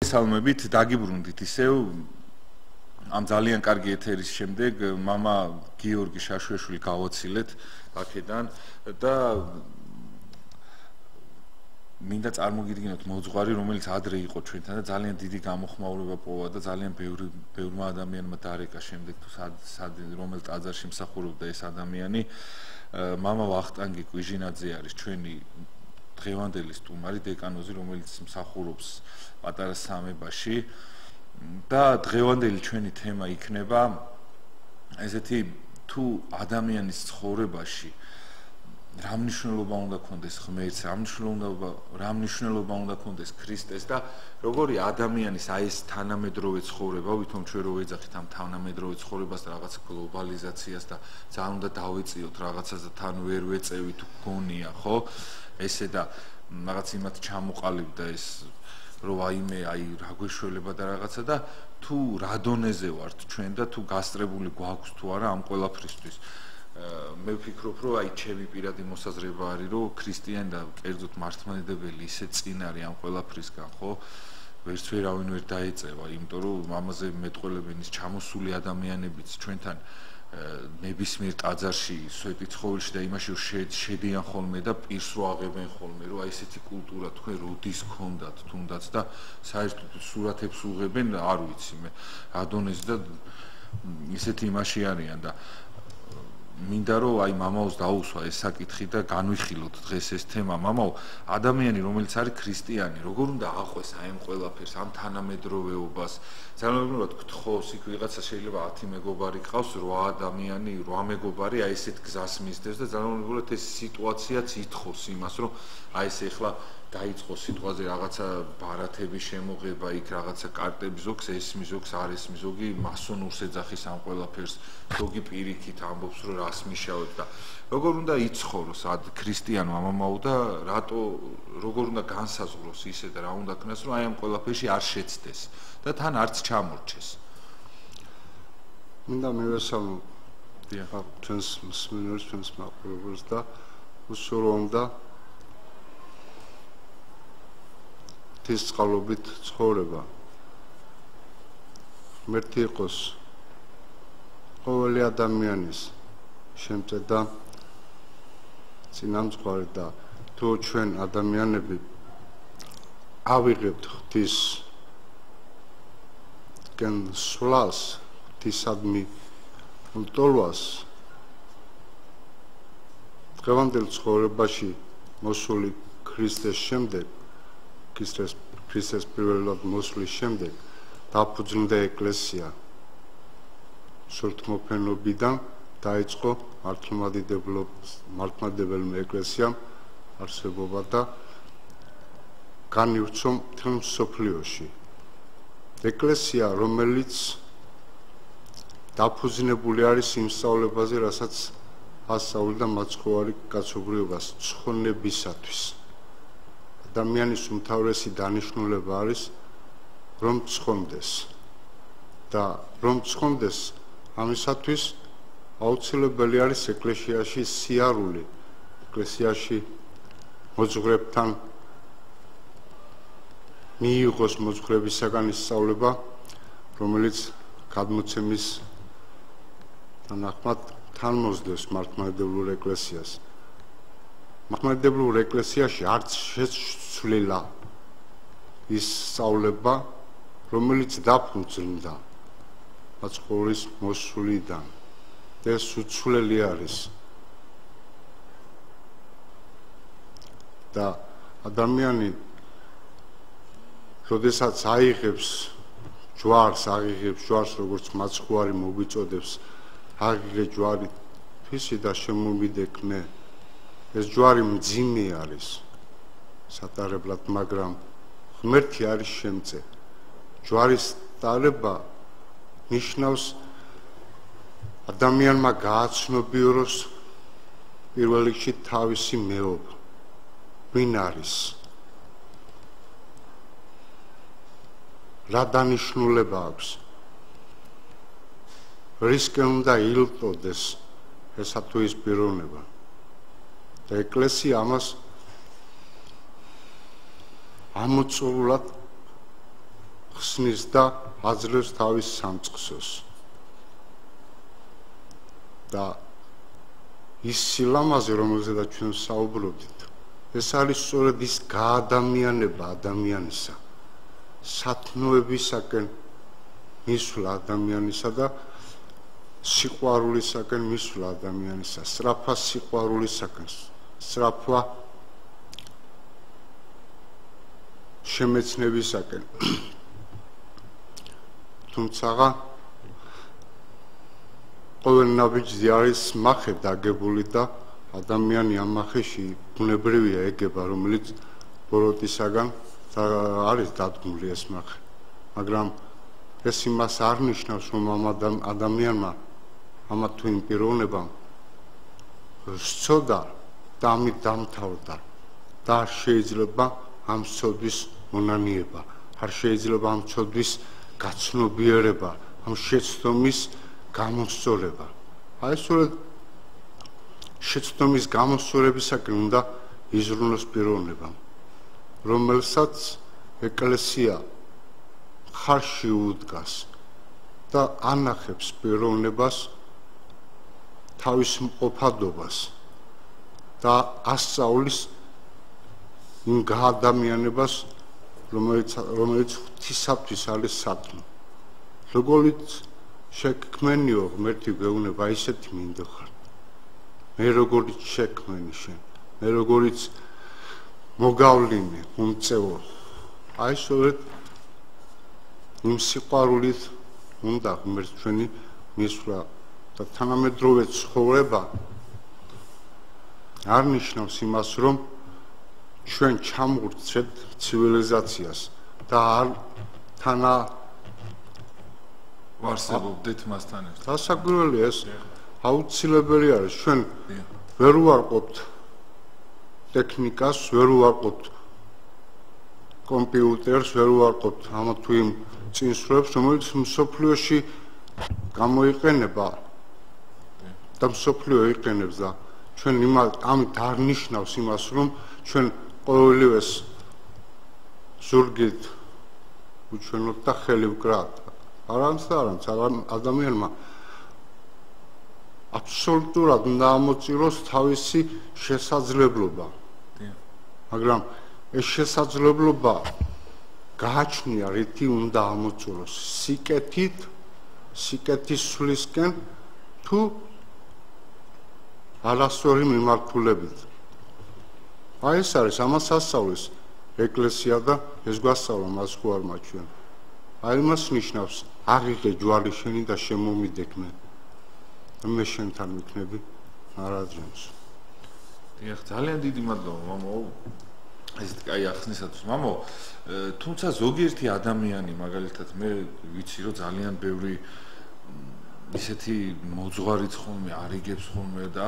მოგესალმებით, დაგიბრუნდით ისევ ამ ძალიან კარგი ეთერის შემდეგ მამა გიორგი შაშუაშვილი გავაცილეთ აქედან და მინდა წარმოგიდგინოთ მოძღვარი, რომელიც ადრე იყო ჩვენთან და ძალიან დიდი გამოხმაურება პოვა და ძალიან ბევრმა ადამიანმა დარეკა შემდეგ თუ რომელ ტაძარში მსახურობდა ეს ადამიანი. მამა ვახტანგი კვიჟინაძე არის ჩვენი დღევანდელი სტუმარი, დეკანოზი, რომელიც მსახურობს პატარა სამებაში და დღევანდელი ჩვენი თემა იქნება ესეთი თუ ადამიანის ცხოვრებაში რა მნიშვნელობა უნდა ქონდეს ღმერთს, რა მნიშვნელობა უნდა ქონდეს ქრისტეს და როგორი ადამიანის აი ეს თანამედროვე ცხოვრება, ვითომ ჩვენ რო ვეძახით ამ თანამედროვე ცხოვრებას და რაღაცა გლობალიზაციას და ძალიან უნდა დავეწიოთ რაღაცას და თან ვერ ვეწევით გონია, ხო? ესე და რაღაც იმათ ჩამოყალიბდა ეს რომ აიმე აი რა გვეშველება და რაღაცა და თუ რა დონეზე ვართ ჩვენ და თუ გასწრებული გვაქვს თუ არა ამ ყველაფრისთვის მე ვფიქრობ რომ აი ჩემი პირადი მოსაზრება არის რომ ქრისტიანი და კერძოდ მართლმადიდებელი ისე წინ არის ამ ყველაფრისგან ხო ვერც ვერავინ ვერ დაეწევა იმიტომ რომ ამაზე მეტყველებენ ის ჩამოსული ადამიანებიც ჩვენთან ნებისმიერ ტაძარში სვეტი ცხოველში და იმაში შედიან ხოლმე და პირს რო აღებენ ხოლმე რომ აი ესეთი კულტურა თქვენ როდის გქონდათ თუნდაც და საერთოდ სურათებს უღებენ არ ვიცი მე ადონეს და ისეთი იმაში არიან და მინდა რომ აი მამაოს დაუსვა ეს საკითხი და განვიხილოთ დღეს ეს თემა მამაო ადამიანი რომელიც არის ქრისტიანი როგორ უნდა აყვეს აი ამ ყველაფერს ამ თანამედროვეობას ძალიანურად გთხოვს იქ ვიღაცა შეიძლება 10 მეგობარი ყავს 8 ადამიანი 8 მეგობარი აი ესეთ გზას მისდევს და ძალიანურად ეს სიტუაციაც ითხოვს იმას რომ აი ეს ეხლა დაიწყო სიტყვაზე რაღაცა ბარათების შემოღება იქ რაღაცა კარტები ზოგს ესმი ზოგს არ ესმი ზოგი მასონურს ეძახის ამ ყველაფერს ზოგი პირიქით ამბობს რომ რას მიშავებ და როგორ უნდა იცხოვროს ad ქრისტიან მამამაო და რატო როგორ უნდა განსაზღვროს ისე და რა უნდა ქნას რომ აი ამ ყველაფერში არ შეცდეს და თან არც ჩამორჩეს მინდა მივესალმო ჩვენს მსმენელს ჩვენს მაყურებელს და უსურვო და ეს წყალობით ცხოვრება ღმერთი იყოს ყოველი ადამიანის შემწედა წინამძღვარი და თუ ჩვენ ადამიანები ავიღებთ ღვთის სვლას ღვთისადმი ლტოლვას დღევანდელ ცხოვრებაში მოსული ქრისტეს შემდეგ ქრისტეს პირველად მოსვლის შემდეგ დაფუძნდა ეკლესია სულთმოფენობიდან დაიწყო მართლმადიდებელმა ეკლესიამ არსებობა და განივრცო მთელ მსოფლიოში ეკლესია რომელიც დაფუძნებული არის იმ სწავლებაზე რასაც ასწავლიდა მაცხოვარი კაცობრიობას ცხონებისათვის ადამიანის უმთავრესი დანიშნულება არის რომ ცხონდეს და რომ ცხონდეს ამისათვის აუცილებელი არის ეკლესიაში სიარული ეკლესიაში მოძღვრებთან მიიღოს მოძღვრებისაგან ისწავლება რომელიც გადმოცემის თანახმად თან მოსდევს მართლმადიდებლურ ეკლესიას მართლმადიდებლურ ეკლესიაში არც შეცვლილა ის სწავლება რომელიც დაფუძნდა მაცხოვრის მოსვლიდან და ეს უცვლელი არის და ადამიანი როდესაც აიღებს ჯვარს როგორც მაცხოვარი მოგვიწოდებს აგიღე ჯვარი ფისი და შემომიდექნე ეს ჯვარი მძიმე არის სატარებლად მაგრამ ღმერთი არის შემწე ჯვარის ტარება ნიშნავს ადამიანმა გააცნობიეროს პირველ რიგში თავისი მეობრ ვინ არის რა დანიშნულება აქვს რისკენ უნდა ილტოდეს ესა თუ ის პიროვნება და ეკლესია ამას ამოწურულად ხსნის და აძლევს თავის სამწყსოს. და ის სილამაზე, რომელზედაც ჩვენ საუბრობდით, ეს არის სწორედ ის გაადამიანება ადამიანისა, სათნოებისაკენ მისვლა ადამიანისა და სიყვარულისაკენ მისვლა ადამიანისა, სწრაფა სიყვარულისაკენ, სწრაფა შემეცნებისაკენ. თუმცა ყოველ ნაბიჯზე არის მახე დაგებული და ადამიანი ამ მახეში ბუნებრივია ეგება, რომელიც ბოროტისაგან არის დადგმული ეს მახე. მაგრამ ეს იმას არ ნიშნავს, რომ ამ ადამიანმა ამა თუ იმ პიროვნებამ სცოდა და ამით დამთავრდა და არ შეიძლება ამ სცოდვის მონანიება, არ შეიძლება ამ სცოდვის გაცნობიერება, ამ შეცდომის გამოსწორება. აი სწორედ შეცდომის გამოსწორებისაკენ უნდა იზრუნოს პიროვნებამ, რომელსაც ეკლესია ხარში უდგას და ანახებს პიროვნებას თავის მყოფადობას და ასწავლის იმ გაადამიანებას, რომელიც ღვთისათვის არის სათნო. როგორც შექმნიო ღმერთი გვეუბნება, ისეთი მინდო ხარ. მე როგორც შექმნი შენ, მე როგორც მოგავლინე, უმწევო. აი სწორედ იმ სიყვარულით უნდა ღმერთს ჩვენი მისვლა და თანამედროვე ცხოვრება არ ნიშნავს იმას, რომ ჩვენ ჩამოვრცეთ ცივილიზაციას და არ თანა ვარსებობდით მასთან ერთად. დასაკვირველია ეს აუცილებელი არის. ჩვენ ვერ უარყოფთ ტექნიკას, ვერ უარყოფთ კომპიუტერს, ვერ უარყოფთ ამა თუ იმ წინსვლებს, რომელიც მსოფლიოში გამოიყენება და მსოფლიო იყენებს და ჩვენ ამით არ ნიშნავს იმას, რომ ჩვენ ყოველივეს ზურგით უჩვენოთ და ხელი ვკრათ. არამც ადამიანმა აბსოლუტურად უნდა ამოწიროს თავისი შესაძლებლობა. მაგრამ ეს შესაძლებლობა გააჩნია რითი უნდა ამოწუროს სიკეთის სვლისკენ თუ არასწორი მიმართულებით. აი ეს არის ამას ასწავლის ეკლესია და ეს გვასწავლა მას ხო არ მაჩვენ. აი მას ნიშნავს აღიღე ჯვარი შენი და შემომიდექნე. მე შენთან ვიქნები არაძენს. დიახ, ძალიან დიდი მადლობა მამო. ესეთ კაი ახსნისათვის მამო. თუმცა ზოგიერთი ადამიანი მაგალითად მე ვიცი რომ ძალიან ბევრი ისეთი მოძღვარიც ხოლმე არიგებს ხოლმე და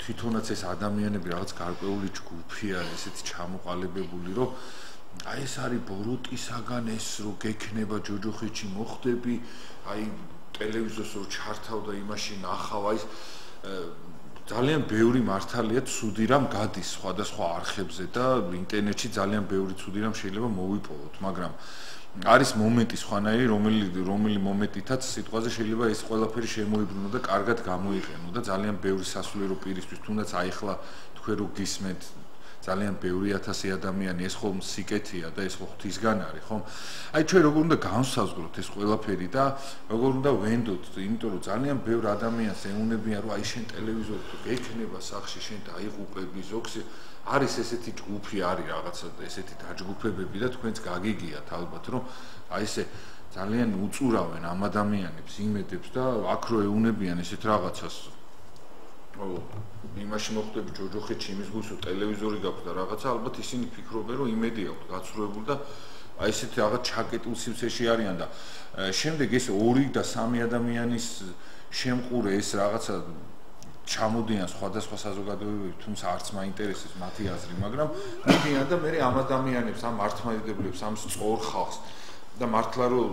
თვითონაც ეს ადამიანები რაღაც გარკვეული ჯგუფი არის, ესეთი ჩამოყალიბებული, რომ აი ეს არის ბოროტისაგან ეს რო გექნება ჯოჯოხეთში მოხდები, აი ტელევიზორს რო ჩართავ და იმაში ნახავ, აი ძალიან ბევრი მართალია ცუდი რამ გადის სხვადასხვა არხებზე და ინტერნეტში ძალიან ბევრი ცუდი რამ შეიძლება მოვიპოვოთ, მაგრამ არის მომენტი სხვანაირი, რომელი მომენტითაც სიტყვაზე შეიძლება ეს ყველაფერი შემოიბრუნო და კარგად გამოიყენო და ძალიან ბევრი სასულიერო პირისთვის, თუნდაც აიხლა თქვენ რო გისმენთ ძალიან ბევრი ათასი ადამიანი, ეს ხომ სიკეთეა და ეს ხო ღვთისგან არის, ხომ? აი ჩვენ როგორ უნდა განსაზღვროთ ეს ყველაფერი და როგორ უნდა ვენდოთ, იმიტომ რომ ძალიან ბევრი ადამიანს ეუნებიან, რომ აი შენ ტელევიზორით გექნება სახში, შენ დაიღუპები, ზოგს არის ესეთი ჯგუფი არის რაღაცა და ესეთი დაჯგუფებები და თქვენც გაგიგიათ ალბათ, რომ აი ესე ძალიან უწურავენ ამ ადამიანებს, იმედებს და აქ რო ეუნებიან ესეთ რაღაცას. იმაში მოხდები ჯოჯოხეთში იმის გულსო ტელევიზორი გაქვს და რაღაცა ალბათ ისინი ფიქრობენ რომ იმედი აქვს გაცურებული და აი ესეთი რაღაც ჩაკეტილ სივრცეში არიან და შემდეგ ეს 2 და 3 ადამიანის შემყურე ეს რაღაცა ჩამოდიან სხვადასხვა საზოგადოებებში, თუმცა არც მაინტერესებს მათი აზრი, მაგრამ მიდიან და მე ამ ადამიანებს, ამ მართლმადიდებლებს, ამ სწორ ხალხს და მართლა რომ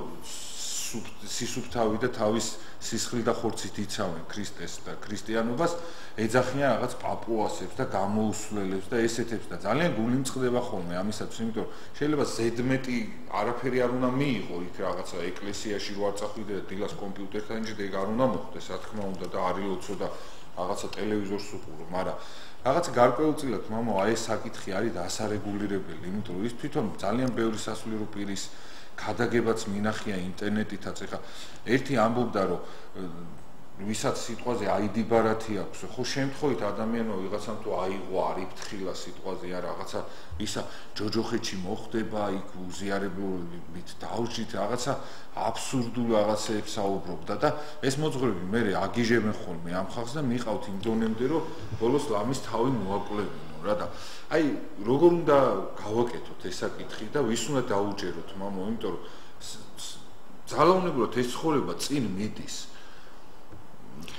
სისუფთავი და თავის სისხლით და ხორცით იცავენ ქრისტეს და ქრისტიანობას ეძახიან რაღაც პაპუასებს და გამოუსვლელებს და ესეთებს და ძალიან გული მწყდება ხოლმე ამისაც, იმიტომ რომ შეიძლება ზედმეტი არაფერი არ უნდა მიიღო იქ რაღაცა ეკლესიაში რო არ წახვიდე და დილას კომპიუტერთან იჭდე, ეგ არ უნდა მოხდეს, რა თქმა უნდა და არ ილოცო და რაღაცა ტელევიზორს უყურო, მაგრამ რაღაცა გარკვეულწილად მამა აი ეს საკითხი არის დასარეგულირებელი, იმიტომ რომ ის თვითონ ძალიან ბევრი სასულიერო პირის გადაგებაც მინახია ინტერნეტითაც. ეხლა ერთი ამბობდა რომ ვისაც სიტყვაზე აიდი ბარათი აქვს, ხო შემთხვევით ადამიანო ვიღაცამ თუ აიღო არ იფრთხილა სიტყვაზე ან რაღაცა ისა ჯოჯოხეთში მოხდება, იქ უზიარებლობით დაუჭით რაღაცა აბსურდულ რაღაცებს საუბრობდა და ეს მოძღვრები მე აგიჟებენ ხოლმე ამ ხალხს და მიყავთ იმ დონემდე რომ ბოლოს ლამის თავი მოაკლებინო რა და აი როგორ უნდა გავაკეთოთ ეს საკითხი და ვის უნდა დაუჯეროთ მამო, იმიტომ რომ ძალაუნებრივად ეს ცხოვრება წინ მიდის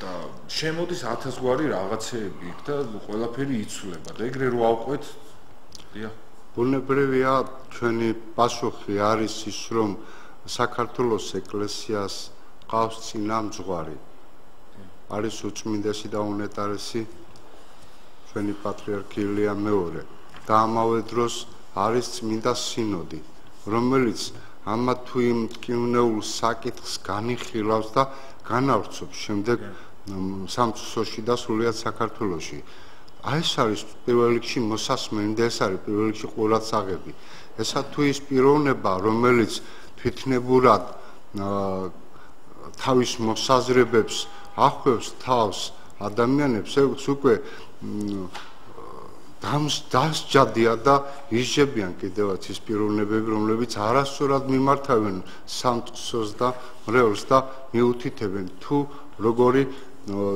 და შემოდის 1000 გვარი რაღაცეები და ყველაფერი იცვლება და ეგრე რო ავყვეთ დიახ ბუნებრივია ჩვენი პასუხი არის ის რომ საქართველოს ეკლესიას ყავს წინამძღვარი არის უწმინდესი და უნეტარესი ჩვენი პატრიარქი ილია მეორე და ამავე დროს არის წმინდა სინოდი რომელიც ამა თუ იმ მტკივნეულ საკითხს განიხილავს და განავრცობს შემდეგ სამწუხაროში და სრულიად საქართველოში. აი ეს არის პირველ რიგში მოსასმენი და ეს არის პირველ რიგში ყურადსაღები. ესა თუ ის პიროვნება, რომელიც თვითნებურად თავის მოსაზრებებს ახვევს თავს ადამიანებს, ეს უკვე დასჯადია და ისჯებიან კიდევაც ის პიროვნებები, რომლებიც არასწორად მიმართავენ სამწყსოს და მრევლს და მიუთითებენ თუ როგორი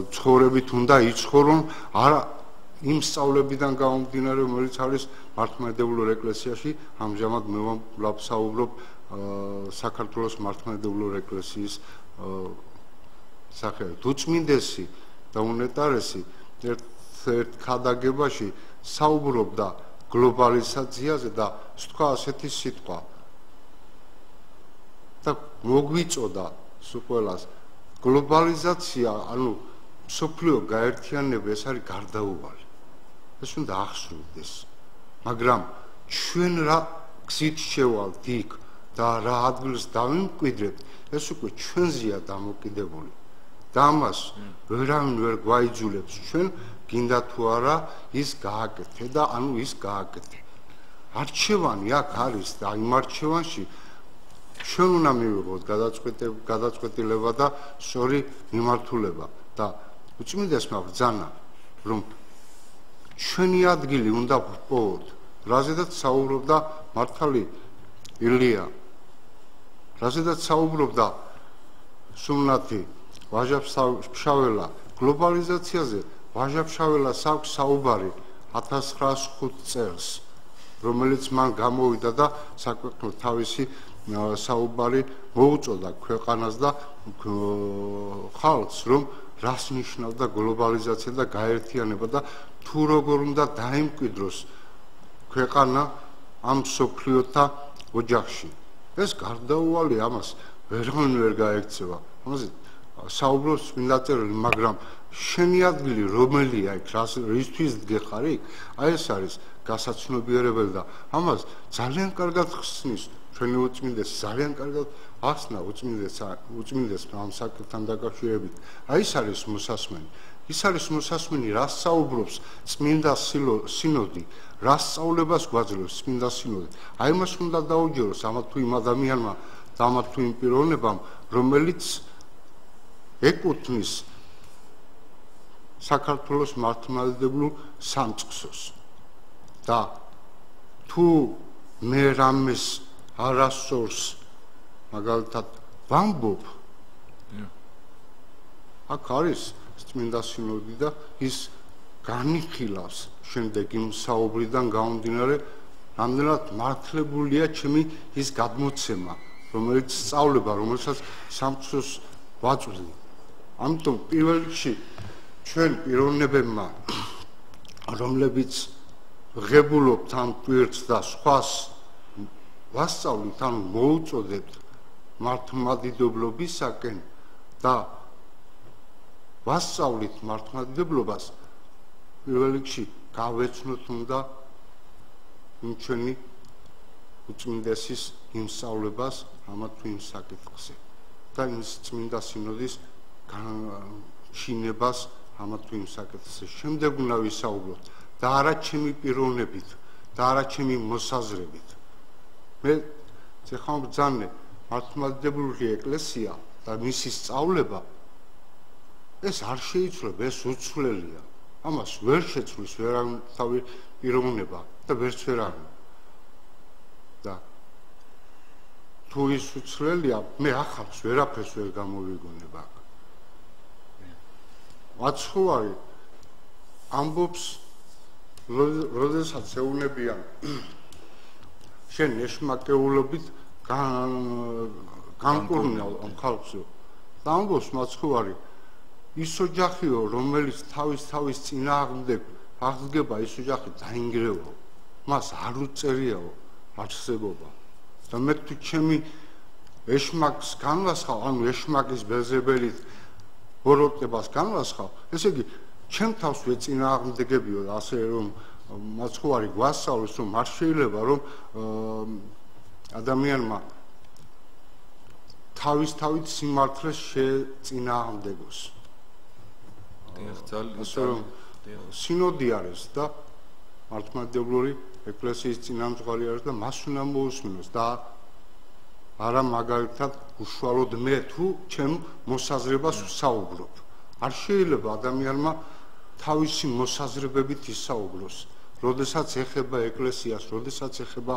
ცხოვრებით უნდა იცხოვრონ არა იმ სწავლებიდან გამომდინარე, რომელიც არის მართლმადიდებლურ ეკლესიაში, ამჟამად მე ვსაუბრობ საქართველოს მართლმადიდებლურ ეკლესიის სახელით. უწმინდესი და უნეტარესი ერთ ქადაგებაში საუბრობდა გლობალიზაციაზე და თქვა ასეთი სიტყვა და მოგვიწოდა სულ გლობალიზაცია, ანუ მსოფლიო გაერთიანება ეს არის გარდაუვალი. ეს უნდა ახსოვდეს. მაგრამ ჩვენ რა გზით შევალთ იქ და რა ადგილს დავიმკვიდრებთ, ეს უკვე ჩვენზეა დამოკიდებული. და ამას ვერავინ ვერ გვაიძულებს ჩვენ გინდა თუ არა ის გააკეთე და ანუ ის გააკეთე. არჩევანი აქ არის და იმ არჩევანში ჩვენ უნდა მივიღოთ გადაწყვეტილება და სწორი მიმართულება და უწმინდესმა ბრძანა რომ ჩვენი ადგილი უნდა ვპოვოთ, რაზედაც საუბრობდა მართალი ილია, რაზედაც საუბრობდა სუნათი ვაჟა-ფშაველა გლობალიზაციაზე. ვაჟა-ფშაველას აქვს საუბარი 1905 წელს, რომელიც მან გამოვიდა და საკვეთლო თავისი საუბარი მოუწოდა ქვეყანას და ხალხს, რომ რას ნიშნავდა გლობალიზაცია და გაერთიანება და თუ როგორ უნდა დაიმკვიდროს ქვეყანა ამ მსოფლიოთა ოჯახში. ეს გარდაუვალი ამას ვერავინ ვერ გაექცევა. ამაზე საუბრობს წმინდა წერილი, მაგრამ შენი ადგილი რომელია იქ, რისთვის დგეხარ იქ? აი ეს არის გასაცნობიერებელი და ამას ძალიან კარგად ხსნის ჩვენი უწმინდესი, ძალიან კარგად ახსნა უწმინდესმა ამ საკითხთან დაკავშირებით. აი ეს არის მოსასმენი. ის არის მოსასმენი, რას საუბრობს წმინდა სინოდი, რას სწავლებას გვაძლევს წმინდა სინოდი. აი მას უნდა დაუჯეროს ამა თუ იმ ადამიანმა და ამა თუ იმ პიროვნებამ, რომელიც ეკუთვნის საქართველოს მართლმადიდებლურ სამწყსოს და თუ მე რამეს არასწორს მაგალითად ვამბობ აქ არის წმინდა სინოდი და ის განიხილავს შემდეგ იმ საუბრიდან გამომდინარე რამდენად მართლებულია ჩემი ის გადმოცემა რომელიც სწავლება რომელსაც სამწყსოს ვაწვდი. ამიტომ პირველ რიგში ჩვენ პიროვნებებმა რომლებიც ღებულობთ ამ კვირტს და სხვას ვასწავლით, ანუ მოუწოდებთ მართლმადიდებლობისაკენ და ვასწავლით მართლმადიდებლობას პირველ რიგში გავეცნოთ უნდა ჩვენი უწმინდესის იმსწავლებას ამა თუ იმ საკითხზე და ის წმინდა სინოდის შინებას ამა თუ იმ საკითხზე. შემდეგ უნდა ვისაუბროთ და არა ჩემი პიროვნებით და არა ჩემი მოსაზრებით. მე ეხლა ბრძანე მართლმადიდებლური ეკლესია და მისი სწავლება ეს არ შეიცვლება, ეს უცვლელია. ამას ვერ შეცვლის ვერავინ თავი პიროვნება და ვერც ვერავინ. და თუ ის უცვლელია, მე ახალს ვერაფერს ვერ გამოვიგონება. მაცხოვარი ამბობს, როდესაც ეუბნებიან შენ ეშმაკეულობით განკურნალ ხალხსო. და ამბობს მაცხოვარი ის ოჯახიო, რომელიც თავის წინააღმდეგ აღდგება, ის ოჯახი დაინგრევა. მას არ უწერიაო არსებობა. და მე თუ ჩემი ეშმაკს განვასხავ, ანუ ეშმაკის ბეზებელით ბოროტებას განვასხავ, ესე იგი ჩემ თავს ვეწინააღმდეგებიო, ასე რომ მაცხოვარი გვასწავლეს, რომ არ შეიძლება რომ ადამიანმა თავით სიმართლეს შეწინააღმდეგოს. სინოდი არის და მართლმადიდებლური ეკლესიის წინამძღვარი არის და მას უნდა მოусმინოს და არა მაგალითად უშუალოდ მე თუ ჩემ მოსაზრებას ვსაუბრობ. არ შეიძლება ადამიანმა თავისი მოსაზრებებით ისაუბროს, როდესაც ეხება ეკლესიას, როდესაც ეხება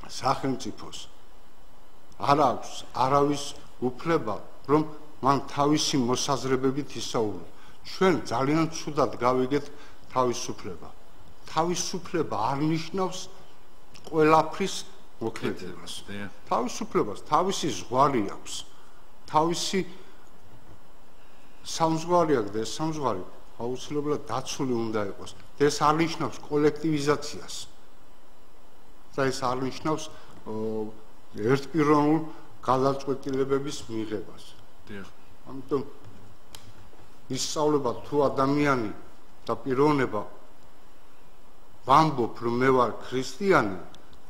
სახელმწიფოს. არ აქვს არავის უფლება, რომ მან თავისი მოსაზრებებით ისაუბროს. ჩვენ ძალიან ცუდად გავიგეთ თავისუფლება. თავისუფლება არ ნიშნავს ყველაფრის მოქმედებას. თავისუფლებას თავისი ზღვარი აქვს. თავისი სამზღვარი აქვს და ეს სამზღვარი აუცილებლად დაცული უნდა იყოს. ეს არ ნიშნავს კოლექტივიზაციას. და ეს არ ნიშნავს ერთპიროვნულ გადაწყვეტილებების მიღებას. ამიტომ ისწავლება თუ ადამიანი და პიროვნება ვამბობ რომ მე ვარ ქრისტიანი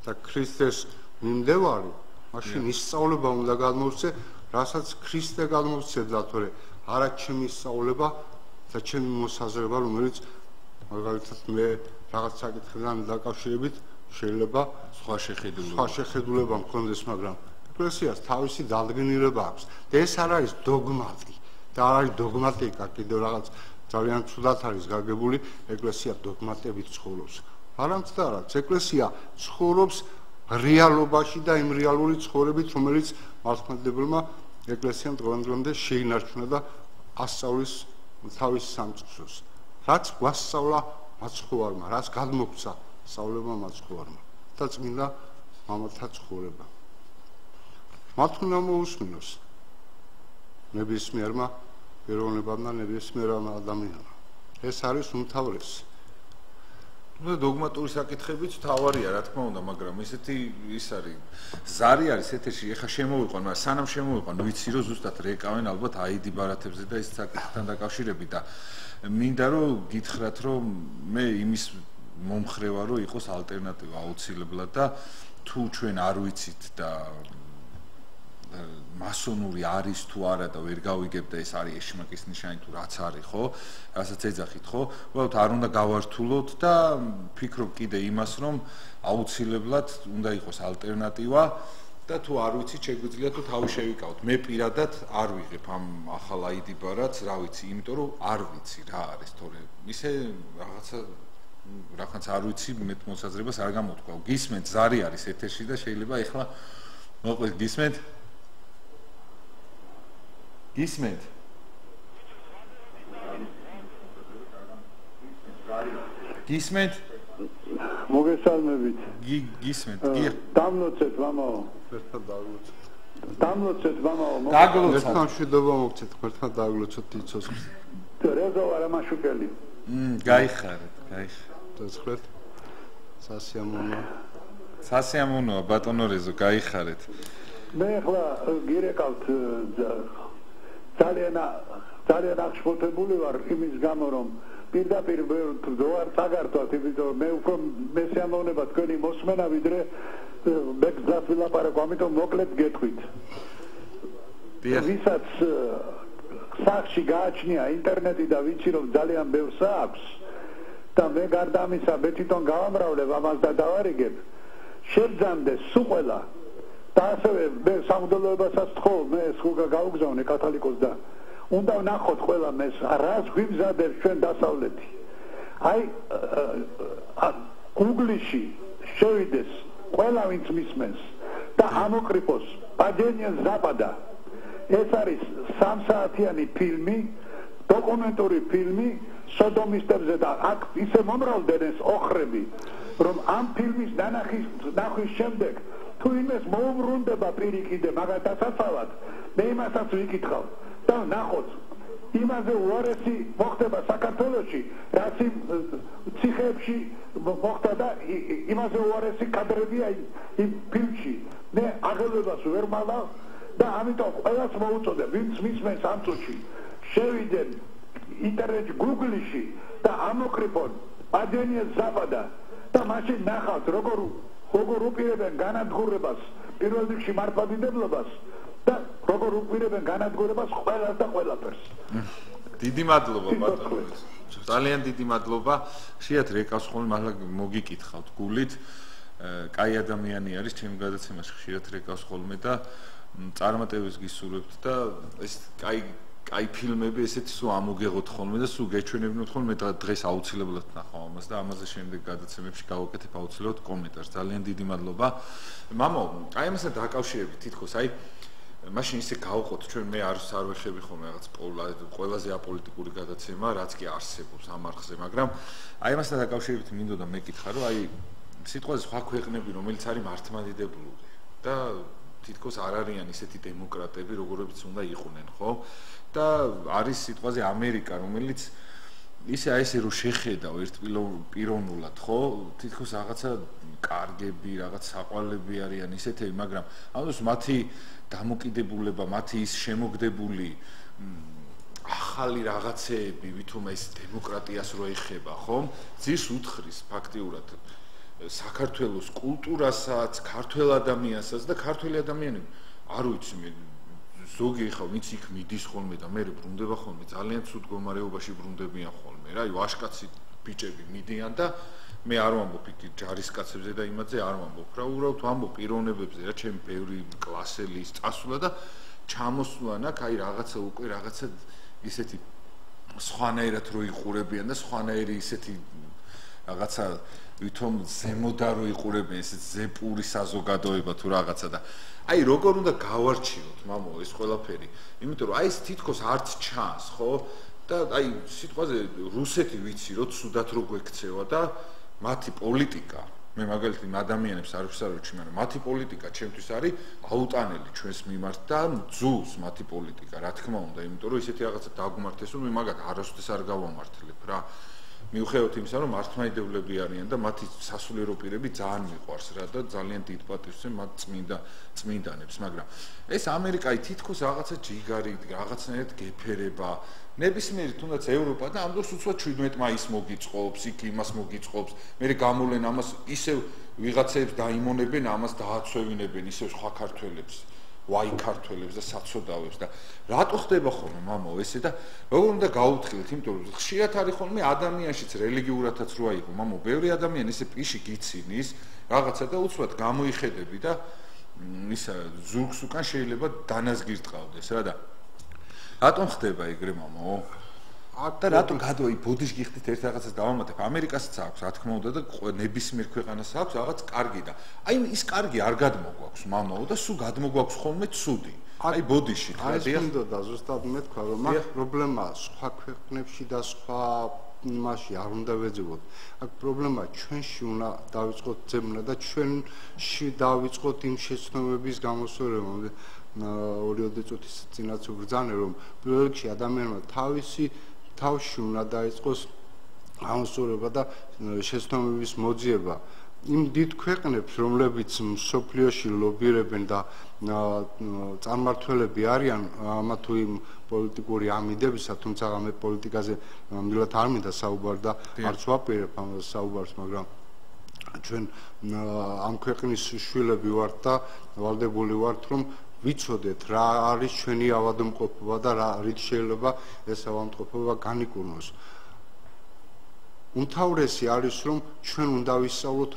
და ქრისტეს მიმდევარი, მაშინ ისწავლება უნდა გადმოვცე, რასაც ქრისტე გადმოვცემდა, თორე არა ჩემი სწავლება და ჩემი მოსაზრება, რომელიც მაგალითად მე რაღაც საკითხთან დაკავშირებით შეიძლება სხვა შეხედულება მქონდეს, მაგრამ ეკლესიას თავისი დადგენილება აქვს და ეს არ არის დოგმატი და არ არის დოგმატიკა, კიდევ რაღაც ძალიან ცუდად არის გაგებული, ეკლესია დოგმატებით ცხოვრობს. არამხოლოდ ეკლესია ცხოვრობს რეალობაში და იმ რეალური ცხოვრებით, რომელიც მართლმადიდებელმა ეკლესიამ დღევანდელამდე შეინარჩუნა და ასწავლის თავის სამწყსოს. რაც გვასწავლა მაცხოვარმა, რაც გადმოგცა სწავლებმა მაცხოვარმა და წმინდა მამათა ცხოვრება. მათ უნდა მოусმინოს ნებისმიერმა პიროვნებამ და ნებისმიერმა ადამიანმა. ეს არის უმთავრესი. დოგმატური საკითხებიც თავარია, რა თქმა უნდა, მაგრამ ისეთი ის არის ზარი არის ეთერში, ეხა შემოვიყვან, მაგრამ სანამ შემოვიყვან, ვიცი რომ ზუსტად რეკავენ ალბათ აიდი ბარათებზე და ეს საკითხთან დაკავშირებით და მინდა რომ გითხრათ, რომ მე იმის მომხრე ვარ, რომ იყოს ალტერნატივა აუცილებლად და თუ ჩვენ არ ვიცით და მასონური არის თუ არა და ვერ გავიგებ და ეს არის ეშმაკის ნიშანი თუ რაც არის, ხო? რასაც ეძახით, ხო? უბრალოდ არ უნდა გავართულოთ და ფიქრობ კიდე იმას, რომ აუცილებლად უნდა იყოს ალტერნატივა და თუ არ ვიცით, შეგვიძლია თუ თავი შევიკავოთ. მე პირადად არ ვიღებ ამ ახალ ID ბარათს, რა ვიცი, იმიტომ რომ არ ვიცი რა არის, თორე ისე რაღაცა არ ვიცი, მე მოსაზრებას არ გამოთქვა. გისმენთ, ზარი არის ეთერში და შეიძლება ეხლა მოკლედ გისმენთ? გისმენთ? გისმენთ? მოგესალმებით. გისმენთ? დამლოცეთ, მამაო. ერთად დაგლოცოთ. დამლოცეთ, მამაო. დაგლოცოთ. ერთად მშვიდობა მოგცეთ, ერთად დაგლოცოთ იცოს. რეზო არამაშუკელი. გაიხარეთ, გაიხარეთ. დაცხლეთ. სასიამოვნოა. სასიამოვნოა ბატონო რეზო, გაიხარეთ. მე ახლა გირეკავთ ძალიან აღშფოთებული ვარ იმის გამო რომ პირდაპირ ვარ წაგართვათ იმიტომ მე უფრო მესიამოვნება თქვენი მოსმენა ვიდრე მე გზას ვილაპარაკო ამიტომ მოკლედ გეტყვით ვისაც სახში გააჩნია ინტერნეტი და ვიცი რომ ძალიან ბევრს აქვს და მე გარდა ამისა მე თვითონ გავამრავლებ ამას და დავარიგებ შევძანდეს სულ ყველა და ასევე მე სამღვდელოებასაც თხოვ მე სულ გავუგზავნე კათოლიკოს და უნდა ვნახოთ ყველა მეს რას გვიმზადებს ჩვენ დასავლეთი აი Google-ში შევიდეს ყველა ვინც მისმენს და ამოკრიფოს პადენია ზაპადა ეს არის 3 საათიანი ფილმი დოკუმენტური ფილმი სოდომისტებზე და აქ ისე მომრავლდნენ ეს ოხრები რომ ამ ფილმის ნახვის შემდეგ თუ იმეს მოუბრუნდება პირიქით მაგათაცავად მე იმასაც ვიკითხავ და ნახოთ იმაზე უარესი მოხდება საქართველოში რაც იმ ციხეებში მოხდა და იმაზე უარესი კადრებია იმ ფილმში მე აღელვებას ვერ მალავ და ამიტომ ყველას მოუწოდებ ვინც მისმენს ამ წუთში შევიდნენ ინტერნეტ Google-ში და ამოკრიფონ პადენია ზაპადა და მაშინ ნახავთ როგორ უპირებენ განადგურებას პირველ რიგში მართლმადიდებლობას და როგორ უპირებენ განადგურებას ყველას და ყველაფერს. დიდი მადლობა ბატონო. ძალიან დიდი მადლობა. შეათ რეკავს ხოლმე მართლა მოგიკითხავთ გულით. კაი ადამიანი არის ჩემი გადაცემაში ხშირად რეკავს ხოლმე და წარმატებას გისურვებთ და ეს კაი ფილმები ესეთი სულ ამოგეღოთ ხოლმე და სულ გეჩვენებინოთ ხოლმე და დღეს აუცილებლად ნახავ ამას და ამაზე შემდეგ გადაცემებში გავაკეთებ აუცილებლად კომენტარს. ძალიან დიდი მადლობა. მამო, აი ამასთან დაკავშირებით თითქოს აი მაშინ ისე გავყოთ ჩვენ მე არ ვეხები ხოლმე რაღაც ყველაზე აპოლიტიკური გადაცემა რაც კი არსებობს ამ არხზე, მაგრამ აი ამასთან დაკავშირებით მინდოდა მეკითხა რომ აი სიტყვაზე სხვა ქვეყნები რომელიც არის მართლმადიდებლური და თითქოს არ არიან ისეთი დემოკრატები როგორებიც უნდა იყვნენ, ხო? და არის სიტყვაზე ამერიკა რომელიც ისე აი ესე რომ შეხედავ ერთპიროვნულად, ხო? თითქოს რაღაცა კარგები, რაღაც საყვარლები არიან ისეთები, მაგრამ ამას მათი დამოკიდებულება, მათი ის შემოგდებული ახალი რაღაცეები, ვითომ ეს დემოკრატიას რო ეხება, ხო? ძირს უთხრის ფაქტიურად საქართველოს კულტურასაც, ქართველ ადამიანსაც და ქართველი ადამიანები არ ვიცი მე ზოგი ხა ვინც იქ მიდის ხოლმე და მე ბრუნდება ხოლმე ძალიან ცუდ მდგომარეობაში ბრუნდებიან ხოლმე რა ვაშკაცი ბიჭები მიდიან და მე არ ვამბობ იქ ჯარისკაცებზე და იმაზე არ ვამბობ რა უბრალოდ ვამბობ პიროვნებებზე რა ჩემი ბევრი კლასელი ის წასულა და ჩამოსვლან აქ აი რაღაცა უკვე რაღაცა ისეთი სხვანაირად რო იყურებიან და სხვანაირი ისეთი რაღაცა ვითომ ზემოდან რო იყურებიან ესეთ ზეპური საზოგადოება თუ რაღაცა და აი როგორ უნდა გავარჩიოთ მამო ეს ყველაფერი იმიტომ რომ აი ეს თითქოს არც ჩანს ხო და აი სიტყვაზე რუსეთი ვიცი რომ ცუდად რო გვექცევა და მათი პოლიტიკა მე მაგალითად ადამიანებს არ ვსარჩი მაგრამ მათი პოლიტიკა ჩემთვის არის აუტანელი ჩვენს მიმართ და ძულს მათი პოლიტიკა რა თქმა უნდა იმიტომ რომ ისეთი რაღაცა დაგმართეს რომ მე მაგათ არასოდეს არ გავამართლებ რა მიუხედავად იმისა რომ მართლმადიდებლები არიან და მათი სასულიერო პირები ძალიან მიყვარს რა და ძალიან დიდ პატივს მათ წმინდანებს მაგრამ ეს ამერიკայի თითქოს რაღაცა ჯიგარი რაღაცნაირად გეფერება ნებისმიერი თუნდაც ევროპა და ამ დროს უცბად 17 მაისს მოგიწყობს იქ იმას მოგიწყობს მე გამოლენ ამას ისევ ვიღაცებს დაიმონებენ ამას დააცვევინებენ ისევ სხვა ქართველებს ვაი ქართველებს და საცოდავებს და რატო ხდება ხოლმე მამო ესე და როგორ უნდა გაუთხილეთ იმიტომ რომ ხშირად არის ხოლმე ადამიანშიც რელიგიურადაც რო აიღო მამო ბევრი ადამიანი ესე პიში გიცინის რაღაცა და უცბად გამოიხედები და ისა ზურგს უკან შეიძლება დანაზგირტყავდეს რა და რატომ ხდება ეგრე მამო და რატომ გადაი ბოდიშ გიხდით ერთ რაღაცას დავამატებ ამერიკასაც აქვს რა თქმა უნდა და ნებისმიერ ქვეყანას აქვს რაღაც კარგი და აი ის კარგი არ გადმოგვაქვს მამაო და სულ გადმოგვაქვს ხოლმე ცუდი აი ბოდიში ტრადიცია და ზუსტად მე თქვა რომ აქ პრობლემა სხვა ქვეყნებში და სხვა იმაში არ უნდა ვეძებოთ აქ პრობლემა ჩვენში უნდა დავიწყოთ ძებნა და ჩვენში დავიწყოთ იმ შეცდომების გამოსვლება 2 წუთის წინაც ვბრძანე რომ პირველ რიგში ადამიანმა თავში უნდა დაიწყოს გამოსვლება და შეცდომების მოძიება იმ დიდ ქვეყნებს, რომლებიც მსოფლიოში ლობირებენ და წარმმართველები არიან ამა თუ იმ პოლიტიკური ამიდებისა, თუმცა მე პოლიტიკაზე ნამდვილად არ მინდა საუბარ და არც ვაპირებ ამ საუბარს, მაგრამ ჩვენ ამ ქვეყნის შვილები ვართ და ვალდებული ვართ, რომ ვიცოდეთ რა არის ჩვენი ავადმყოფობა და რით შეიძლება ეს ავადმყოფობა განიკურნოს. უმთავრესი არის, რომ ჩვენ უნდა ვისწავლოთ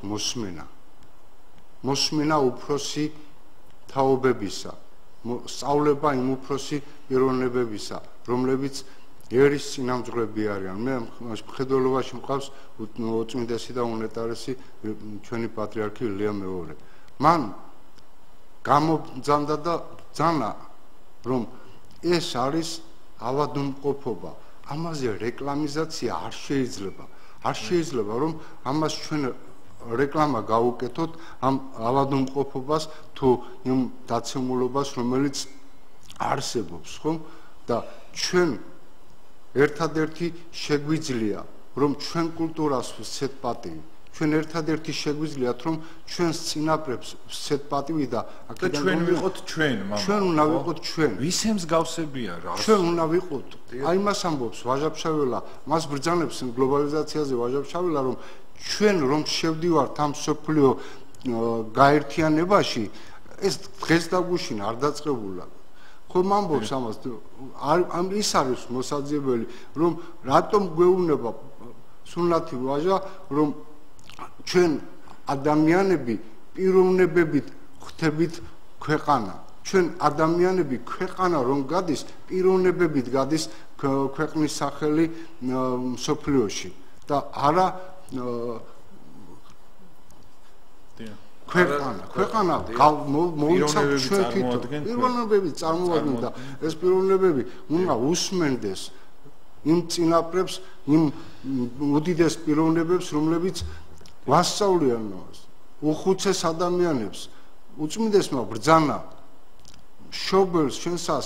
მოსმენა უფროსი თაობებისა, სწავლება იმ უფროსი პიროვნებებისა, რომლებიც ერის წინამძღვრები არიან. მე მხედველობაში მყავს უწმინდესი და უნეტარესი ჩვენი პატრიარქი ლეო მეორე. მან გამოგზავნა და ძანა, რომ ეს არის ავადმყოფობა. ამაზე რეკლამიზაცია არ შეიძლება, რომ ამას ჩვენ რეკლამა გავუკეთოთ ამ ავადმყოფობას თუ იმ დაცემულობას, რომელიც არსებობს, ხომ? და ჩვენ ერთადერთი შეგვიძლია, რომ ჩვენ კულტურას ვსცეთ პატივი. ჩვენ ერთადერთი შეგვიძლიათ, რომ ჩვენს წინაპრებს ვსცეთ პატივი და აქედან ჩვენ ვიყოთ ჩვენ, მამა. ჩვენ უნდა ვიყოთ ჩვენ. ვისე მსგავსებია რა? ჩვენ უნდა ვიყოთ. აი მას ამბობს ვაჟა-ფშაველა, მას ბრძანებს გლობალიზაციაზე ვაჟა-ფშაველა, რომ ჩვენ რომ შევდივართ ამ სოფლიო გაერთიანებაში, ეს დღეს დაგუშინა არ დაწყებულა. ხომ ამბობს ამას, ის არის მოსაძიებელი, რომ რატომ გვეუბნება სუნათი ვაჟა, რომ ჩვენ ადამიანები პიროვნებებით ხვდებით ქვეყანა. ჩვენ ადამიანები ქვეყანა რომ გადის, პიროვნებებით გადის ქვეყნის სახელი მსოფლიოში და არა ქვეყანა მოიცავ ჩვენ თვითონ პიროვნებები წარმოადგენდა ეს პიროვნებები უნდა უსმენდეს იმ წინაპრებს იმ უდიდეს პიროვნებებს რომლებიც ვასწავლიან მას უხუცეს ადამიანებს უწმინდესმა ბრძანა შობელს ჩვენსას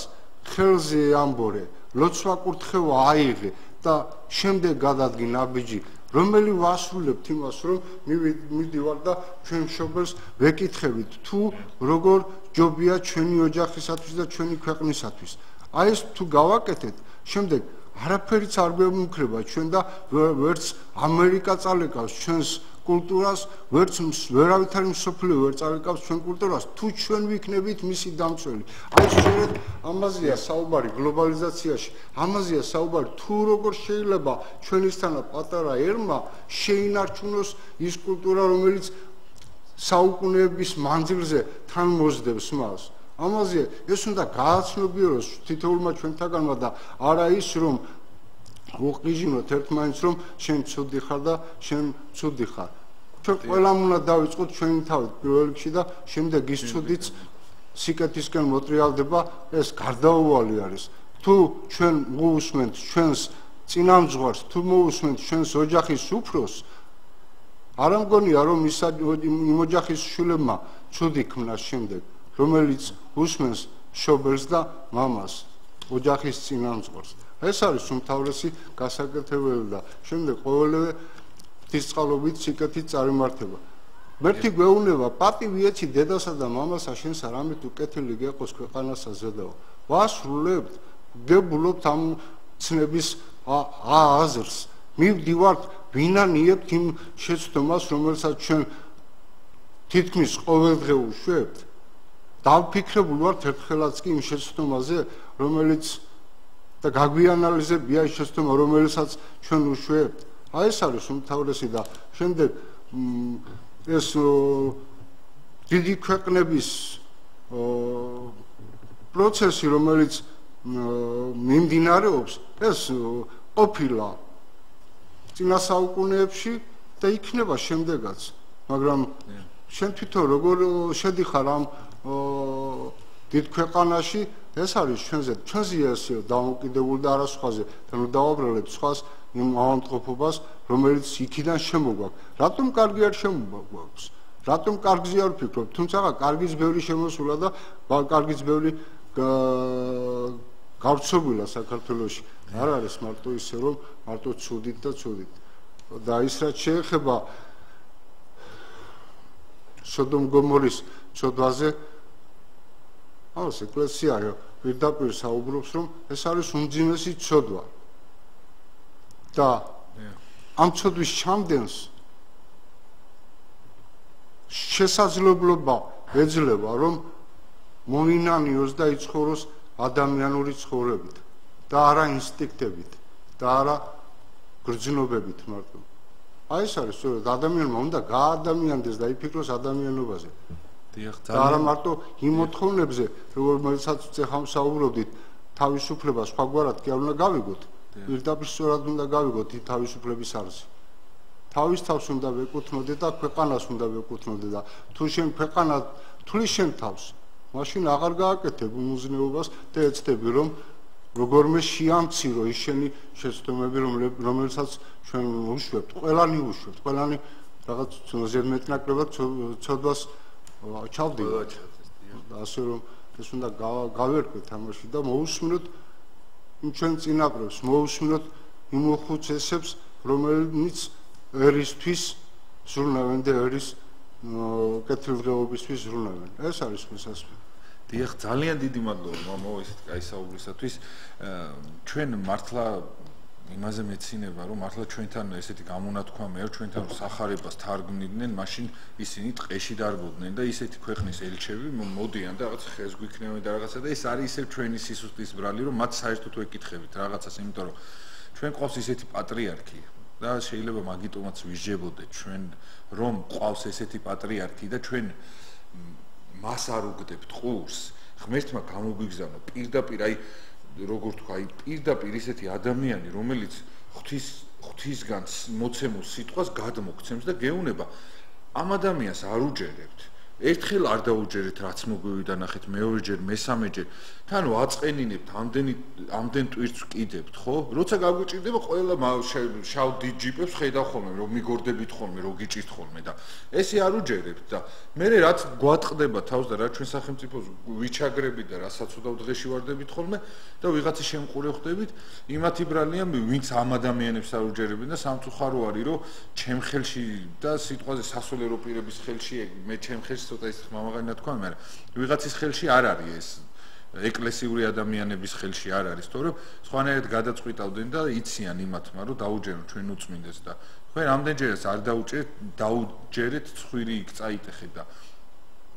ხელზე ამბორე ლოცვა კურთხევა აიღე და შემდეგ გადადგინა ბიჭი რომელი ვასრულებთ იმას რომ მივიდივარ და ჩვენ შობელს ვეკითხებით თუ როგორ ჯობია ჩვენი ოჯახისათვის და ჩვენი ქვეყნისათვის აი ეს თუ გავაკეთეთ შემდეგ არაფერიც არ გვემუქრება ჩვენ და ვერც ამერიკა წალეკავს ჩვენს კულტურას ვერც ვერავითარი მსოფლიო ვერ წალეკავს ჩვენ კულტურას თუ ჩვენ ვიქნებით მისი დამცველი აი სწორედ ამაზეა საუბარი გლობალიზაციაში ამაზეა საუბარი თუ როგორ შეიძლება ჩვენისთანა პატარა ერმა შეინარჩუნოს ის კულტურა რომელიც საუკუნეების მანძილზე თან მოსდევს მას ამაზე ეს უნდა გააცნობიეროს თითოეულმა ჩვენთაგანმა და არა ის რომ უყიჟინოთ ერთმანეთს რომ შენ ცუდი ხარ და შენ ცუდი ხარ ჩვენ ყველამ უნდა დავიწყოთ ჩვენი თავით პირველ რიგში და შემდეგ ის ცუდიც სიკეთისკენ მოტრიალდება ეს გარდაუვალი არის თუ ჩვენ მოусმენთ ჩვენს წინამძღვარს თუ მოусმენთ ჩვენს ოჯახის უფროს არ ამგონია რომ იმ ოჯახის შვილებმა ცუდი ქმნას შემდეგ რომელიც უსმენს შობელს და მამას ოჯახის წინამძღვარს ეს არის უმთავრესი გასაკეთებელი და შემდეგ ყოველივე ღვთისწყალობით სიკეთით წარიმართება მერტი გვეუბნება პატივი ეცი დედასა და მამასა შენსა რამე თუ კეთილი გეყოს ქვეყანასა ზედაო ვასრულებთ გებულობთ ამ ცნების აზრს მივდივართ ვინანიებთ იმ შეცდომას რომელსაც ჩვენ თითქმის ყოველდღე უშვებთ დავფიქრებული ვართ ერთხელაც კი იმ შეცდომაზე რომელიც და გაგვიანალიზებია ის შეცდომა რომელსაც ჩვენ უშვებთ აი ეს არის უმთავრესი და შემდეგ ეს დიდი ქვეყნების პროცესი რომელიც მიმდინარეობს ეს ყოფილა წინა საუკუნეებში და იქნება შემდეგაც მაგრამ შენ თვითონ როგორ შედიხარ ამ დიდ ქვეყანაში ეს არის ჩვენზეა ესე დამოკიდებული და არა სხვაზე და ნუ დავაბრალებ სხვას იმ ავადმყოფობას რომელიც იქიდან შემოგვაქვს რატომ კარგი არ შემოგვაქვს რატომ კარგზე არ ვფიქრობ თუმცა კარგის ბევრი შემოსულა და კარგის ბევრი გავრცობილა საქართველოში არ არის მარტო ისე რომ მარტო ცუდით და ცუდით და ის რაც შეეხება სოდომ გომორის ცოდვაზე აუს ეკლესია პირდაპირ საუბრობს რომ ეს არის უმძიმესი ცოდვა და ამ ცოდვის ჩამდენს შესაძლებლობა ეძლევა რომ მოინანიოს და იცხოვროს ადამიანური ცხოვრებით და არა ინსტინქტებით და არა გრძნობებით მარტო. აი ეს არის სწორედ ადამიანმა უნდა გაადამიანდეს და იფიქროს ადამიანობაზე. და არა მარტო იმ მოთხოვნებზე, რომელსაც წეხამ საუბრობდით, თავისუფლება სხვაგვარად კი არ უნდა გავიგოთ. პირდაპირ სწორად უნდა გავიგოთ ის თავისუფლების არსი. თავის თავს უნდა ვეკუთვნოდე და ქვეყანას უნდა ვეკუთვნოდე და თუ შენ ქვეყანა თulis შენ თავს, მაშინ აღარ გააკეთებ უმიზნეობას და ეცდები რომ როგორმე შეამცირო ის შენი შეცდომები რომელსაც ჩვენ უშვებთ, ყველანი უშვებთ, ყველანი რაღაც ზედმეტნაკლებად ცოდვას ჩავდივართ. ასე რომ ეს უნდა გავერკვეთ ამაში და მოусმინოთ იმ ჩვენ წინაპრებს, მოусმინოთ იმ უხუცესებს, რომელიც ერისთვის ზრუნავენ და ერის კეთილდღეობისთვის ზრუნავენ. ეს არის შესაძლებელი. დიახ, ძალიან დიდი მადლობა მამაო ესეთ კაი საუბრისათვის. ჩვენ მართლა იმაზე მეცინება, რომ მართლა ჩვენთან ესეთი გამონათქვამი არ ჩვენთან სახარებას თარგმნიდნენ, მაშინ ისინი ტყეში დარბოდნენ და ისეთი ქვეყნის ელჩები მოდიან და რაღაც ხეს გვიქნევენ და რაღაცა და ეს არის ისევ ჩვენი სისუსტის ბრალი, რომ მათ საერთოდ ვეკითხებით რაღაცას, იმიტომ რომ ჩვენ ყავს ისეთი პატრიარქი და შეიძლება მაგიტომაც ვისჯებოდეთ ჩვენ, რომ ყავს ესეთი პატრიარქი და ჩვენ მას არ უგდებთ ყურს, ღმერთმა გამოგვიგზავნა პირდაპირ აი როგორ თქვა, აი პირდაპირ ისეთი ადამიანი, რომელიც ღვთისგან მოცემულ სიტყვას გადმოგცემს და გეუბნება ამ ადამიანს არ უჯერებთ. ერთხელ არ დაუჯერეთ რაც მოგვივიდა ნახეთ, მეორეჯერ, მესამეჯერ, თან ვაწყენინებთ, ამდენ ტვირთს ვკიდებთ, ხო? როცა გაგვიჭირდება ყველა შავ დიდ ჯიპებს ხედავ ხოლმე, რომ მიგორდებით ხოლმე, რომ გიჭირთ ხოლმე და ესე არ უჯერებთ და მე რაც გვატყდება თავს და რა ჩვენ სახელმწიფოს ვიჩაგრებით და რასაც უდავ დღეში ვარდებით ხოლმე და ვიღაცის შემყურე ხდებით, იმათი ბრალია ვინც ამ ადამიანებს არ უჯერებენ და სამწუხარო არის, რომ ჩემ ხელში და სიტყვაზე სასულიერო პირების ხელში მე ჩემ ხელში ცოტა ის მამაღალი თქვა, მაგრამ ვიღაცის ხელში არ არის ეს ეკლესიური ადამიანების ხელში არ არის, თორემ სხვანაირად გადაწყვიტავდნენ და იციან იმათმა, რომ დაუჯერონ ჩვენ უწმინდეს და თქვენ ამდენჯერაც არ დაუჯერეთ, ცხვირი იქ წაიტეხეთ და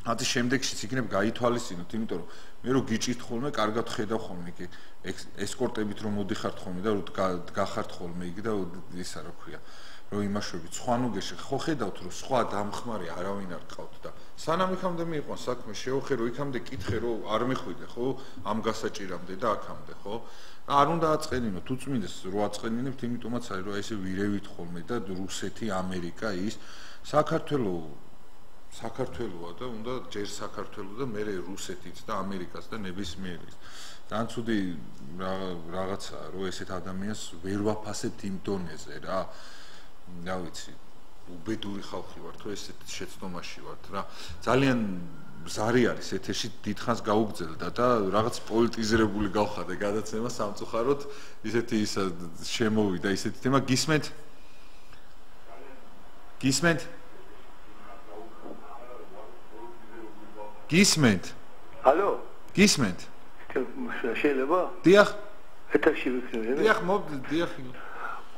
ათი შემდეგშიც იქნებ გაითვალისწინოთ, იმიტომ რომ მე რო გიჭირთ ხოლმე, კარგად ხედავ ხოლმე იქ ესკორტებით რომ მოდიხართ ხოლმე და რომ დგახართ ხოლმე იქ და ისა რა ქვია რომ იმაშვებით სხვანუგეში ხო ხედავთ რომ სხვა დამხმარე არავინ არ ყავთ და სანამ იქამდე მიიყვან საქმე შეოხერო იქამდე კითხე რომ არ მეხვიდე ხო ამ გასაჭირამდე და აქამდე ხო არ უნდა აწყენინოთ უწმინდეს რო აწყენინებთ იმიტომაც არის რომ ესე ვირევით ხოლმე და რუსეთი ამერიკა ის საქართველოა და უნდა ჯერ საქართველო და მე რუსეთიც და ამერიკაც და ნებისმიერი ძალიან ცუდი რაღაცაა რომ ესეთ ადამიანს ვერ ვაფასებთ იმ დონეზე რა რა ვიცი უბედური ხალხი ვართ თუ ესეთ შეცდომაში ვართ რა ძალიან ზარი არის ეთერში დიდხანს გაუგზელდა და რაღაც პოლიტიზირებული გავხადე გადაცემა სამწუხაროდ ისეთი ისა შემოვიდა ისეთი თემა გისმენთ ალო გისმენთ შეიძლება დიახ ეთერში ვიქნები დიახ დიახ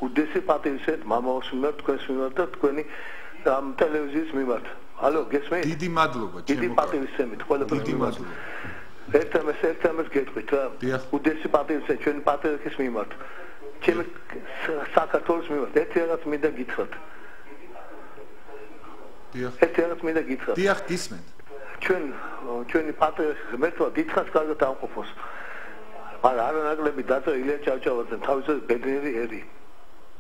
უდესი პატივისეთ მამაოს მიმართ თქვენს მიმართ და თქვენი ამ ტელევიზიის მიმართ. ალო, გესმენთ? დიდი მადლობა, ჩემო. დიდი პატივისცემით ყველაფერს. დიდი მადლობა. ერთამას გეტყვით რა. უდესი პატივისცემით ჩვენი პატრიარქის მიმართ. ჩემი საქართველოს მიმართ. ერთი რაღაც მინდა გითხრათ. დიახ. ერთი რაღაც მინდა გითხრათ. დიახ, გისმენთ. ჩვენი პატრიარქი ღმერთმა დიდხანს კარგად ამყოფოს. მაგრამ არანაკლები დაწერა ილია ჭავჭავაძემ თავისუფლად ბედნიერი ერი.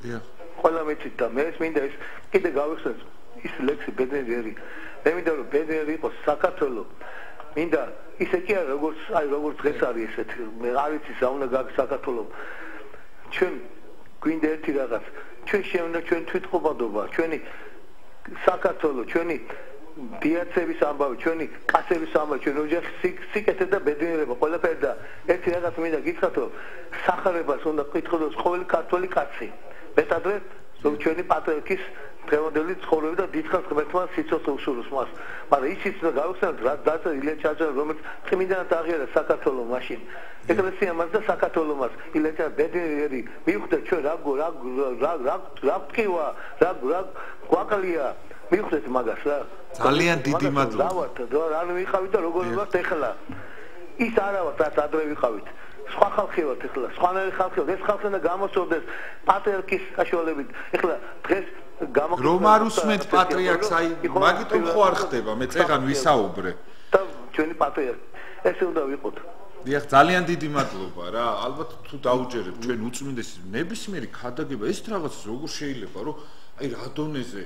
დიახ. ყველა მეცით და მე მინდა ეს კიდე გავიხსენოთ ის ლექსი ბედნიერი ერი. მე მინდა რომ ბედნიერი იყოს საქართველო. მინდა ისე კი არა როგორც დღეს არის ესეთი. მე არ ვიცი რა უნდა გაგ საქართველო. ჩვენ გვინდა ერთი რაღაც. ჩვენ შეუნდა ჩვენ თვითყოფადობა, ჩვენი საქართველო, ჩვენი დიაცების ამბავი, ჩვენი კაცების ამბავი, ჩვენ ოჯახის სიკეთე და ბედნიერება ყველაფერი და ერთი რაღაც მინდა გითხრათ რომ სახარებას უნდა კითხოს ყოველი ქართველი კაცი. მეტადვე რომ ჩვენი პატრიარქის დღევანდელი ცხოვრება და დიდხანს ღმერთმა სიცოცხლე უსურვოს მას. მაგრამ ისიც და გავხსენოთ რა დაწერა ილია ჩაჭარა რომელიც წმინდანად აღიარა საქართველოს მაშინ. ეკლესია მას და საქართველოს მას ილია ბედნიერი მიხვდა ჩვენ რა ტყივა რა გვაკლია მიხვდეთ მაგას რა. ძალიან დიდი მადლობა. რა ვიყავით და როგორ ვიყავთ ეხლა. ის არა ვართ რაც ადრე ვიყავით. სხვა ხალხი ვართ ეხლა, სხვანაირი ხალხი ვართ. ეს ხალხი უნდა გამოსწორდეს პატრიარქის საშუალებით. ეხლა დღეს რომ არ უსმენთ პატრიარქს, აი მაგიტომ ხო არ ხდება, მე წეგან ვისაუბრე. და ჩვენი პატრიარქი ესე უნდა ვიყოთ. დიახ, ძალიან დიდი მადლობა რა. ალბათ თუ დაუჯერებთ ჩვენ უწმინდესი ნებისმიერი ქადაგება, ეს რაღაც როგორ შეიძლება, რომ აი რა დონეზე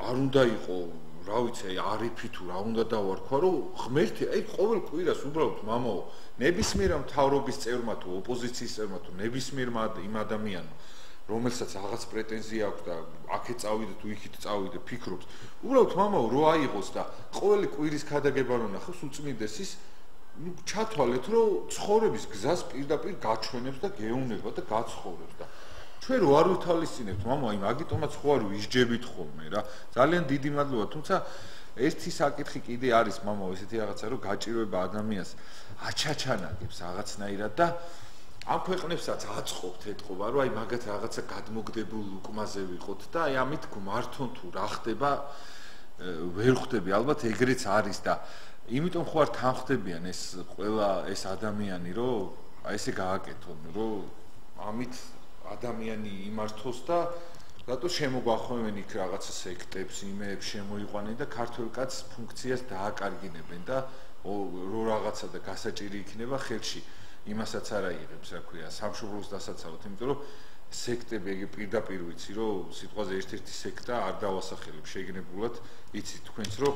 არ უნდა იყო, რა ვიცი, აი არიფი თუ რა უნდა დავარქვა, რომ ღმერთი, აი ყოველ კვირას უბრალოდ მამაო, ნებისმიერ მთავრობის წევრმა თუ ოპოზიციის წევრმა თუ ნებისმიერ იმ ადამიანმა, რომელსაც რაღაც პრეტენზია აქვს და აქეთ წავიდე თუ იქით წავიდე, ფიქრობს, უბრალოდ მამაო რო აიღოს და ყოველი კვირის ქადაგება რო ნახოს უწმინდესის, ჩათვალეთ, რომ ცხოვრების გზას პირდაპირ გაჩვენებს და გეუნება და გაცხოვრებს და ჩვენ რო არ ვითვალისწინებთ, მამა, აი მაგიტომაც ხო არ ვისჯებით ხოლმე რა. ძალიან დიდი მადლობა, თუმცა ერთი საკითხი კიდე არის, მამა, ესეთი რაღაცა, რომ გაჭირვება ადამიანს აჩაჩანაგებს რაღაცნაირად და ამ ქვეყნებსაც აწყობთ ეთყობა, რომ აი მაგათ რაღაცა გადმოგდებულ უკმაზე ვიყოთ და აი ამით გმართონ თუ რა ხდება, ვერ ხვდები, ალბათ ეგრეც არის და იმიტომ ხო არ თანხდებიან ეს ყველა ეს ადამიანი, რომ აი ესე გააკეთონ, რომ ამით ადამიანი იმართოს და რატო შემოგვახმევენ იქ რაღაცა სექტებს, იმეებს შემოიყვანენ და ქართველ კაცს ფუნქციას დააკარგინებენ და რო რაღაცა და გასაჭირი იქნება ხელში. იმასაც არ აიღებს, რა ქვია, სამშობლოს დასაცავად, იმიტომ რომ სექტები ეგ პირდაპირ ვიცი, რომ სიტყვაზე ერთ-ერთი სექტა არ დავასახელებ შეგნებულად, იცით თქვენც რომ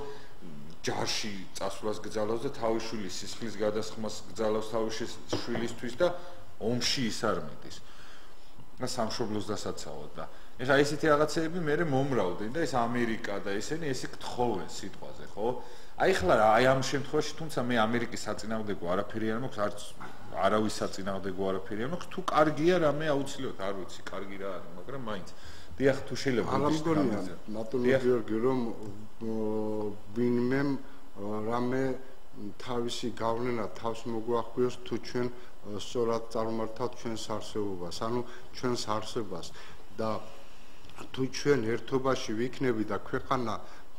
ჯარში წასვლას გძალავს და თავის შვილის სისხლის გადასხმას გძალავს თავის შვილისთვის და ომში ის არ მიდის. და სამშობლოს დასაცავად და ეხლა ესეთი რაღაცეები მე მომრავლდნენ და ეს ამერიკა და ესენი ესე გთხოვენ სიტყვაზე, ხო? აი ხლა რა, აი ამ შემთხვევაში, თუმცა მე ამერიკის საწინააღმდეგო არაფერი არ მაქვს, არც არავის საწინააღმდეგო არაფერი არ მაქვს, თუ კარგია რამე აუცილებლად, არ ვიცი, კარგი რა არის, მაგრამ მაინც. დიახ, თუ შეიძლება გამიგონია, ბატონო გიორგი, რომ ვინმე რამე თავისი გავლენა თავს მოგვახვიოს თუ ჩვენ სწორად წარმართავთ ჩვენს არსებობას, ანუ ჩვენს არსებას და თუ ჩვენ ერთობაში ვიქნები და ქვეყანა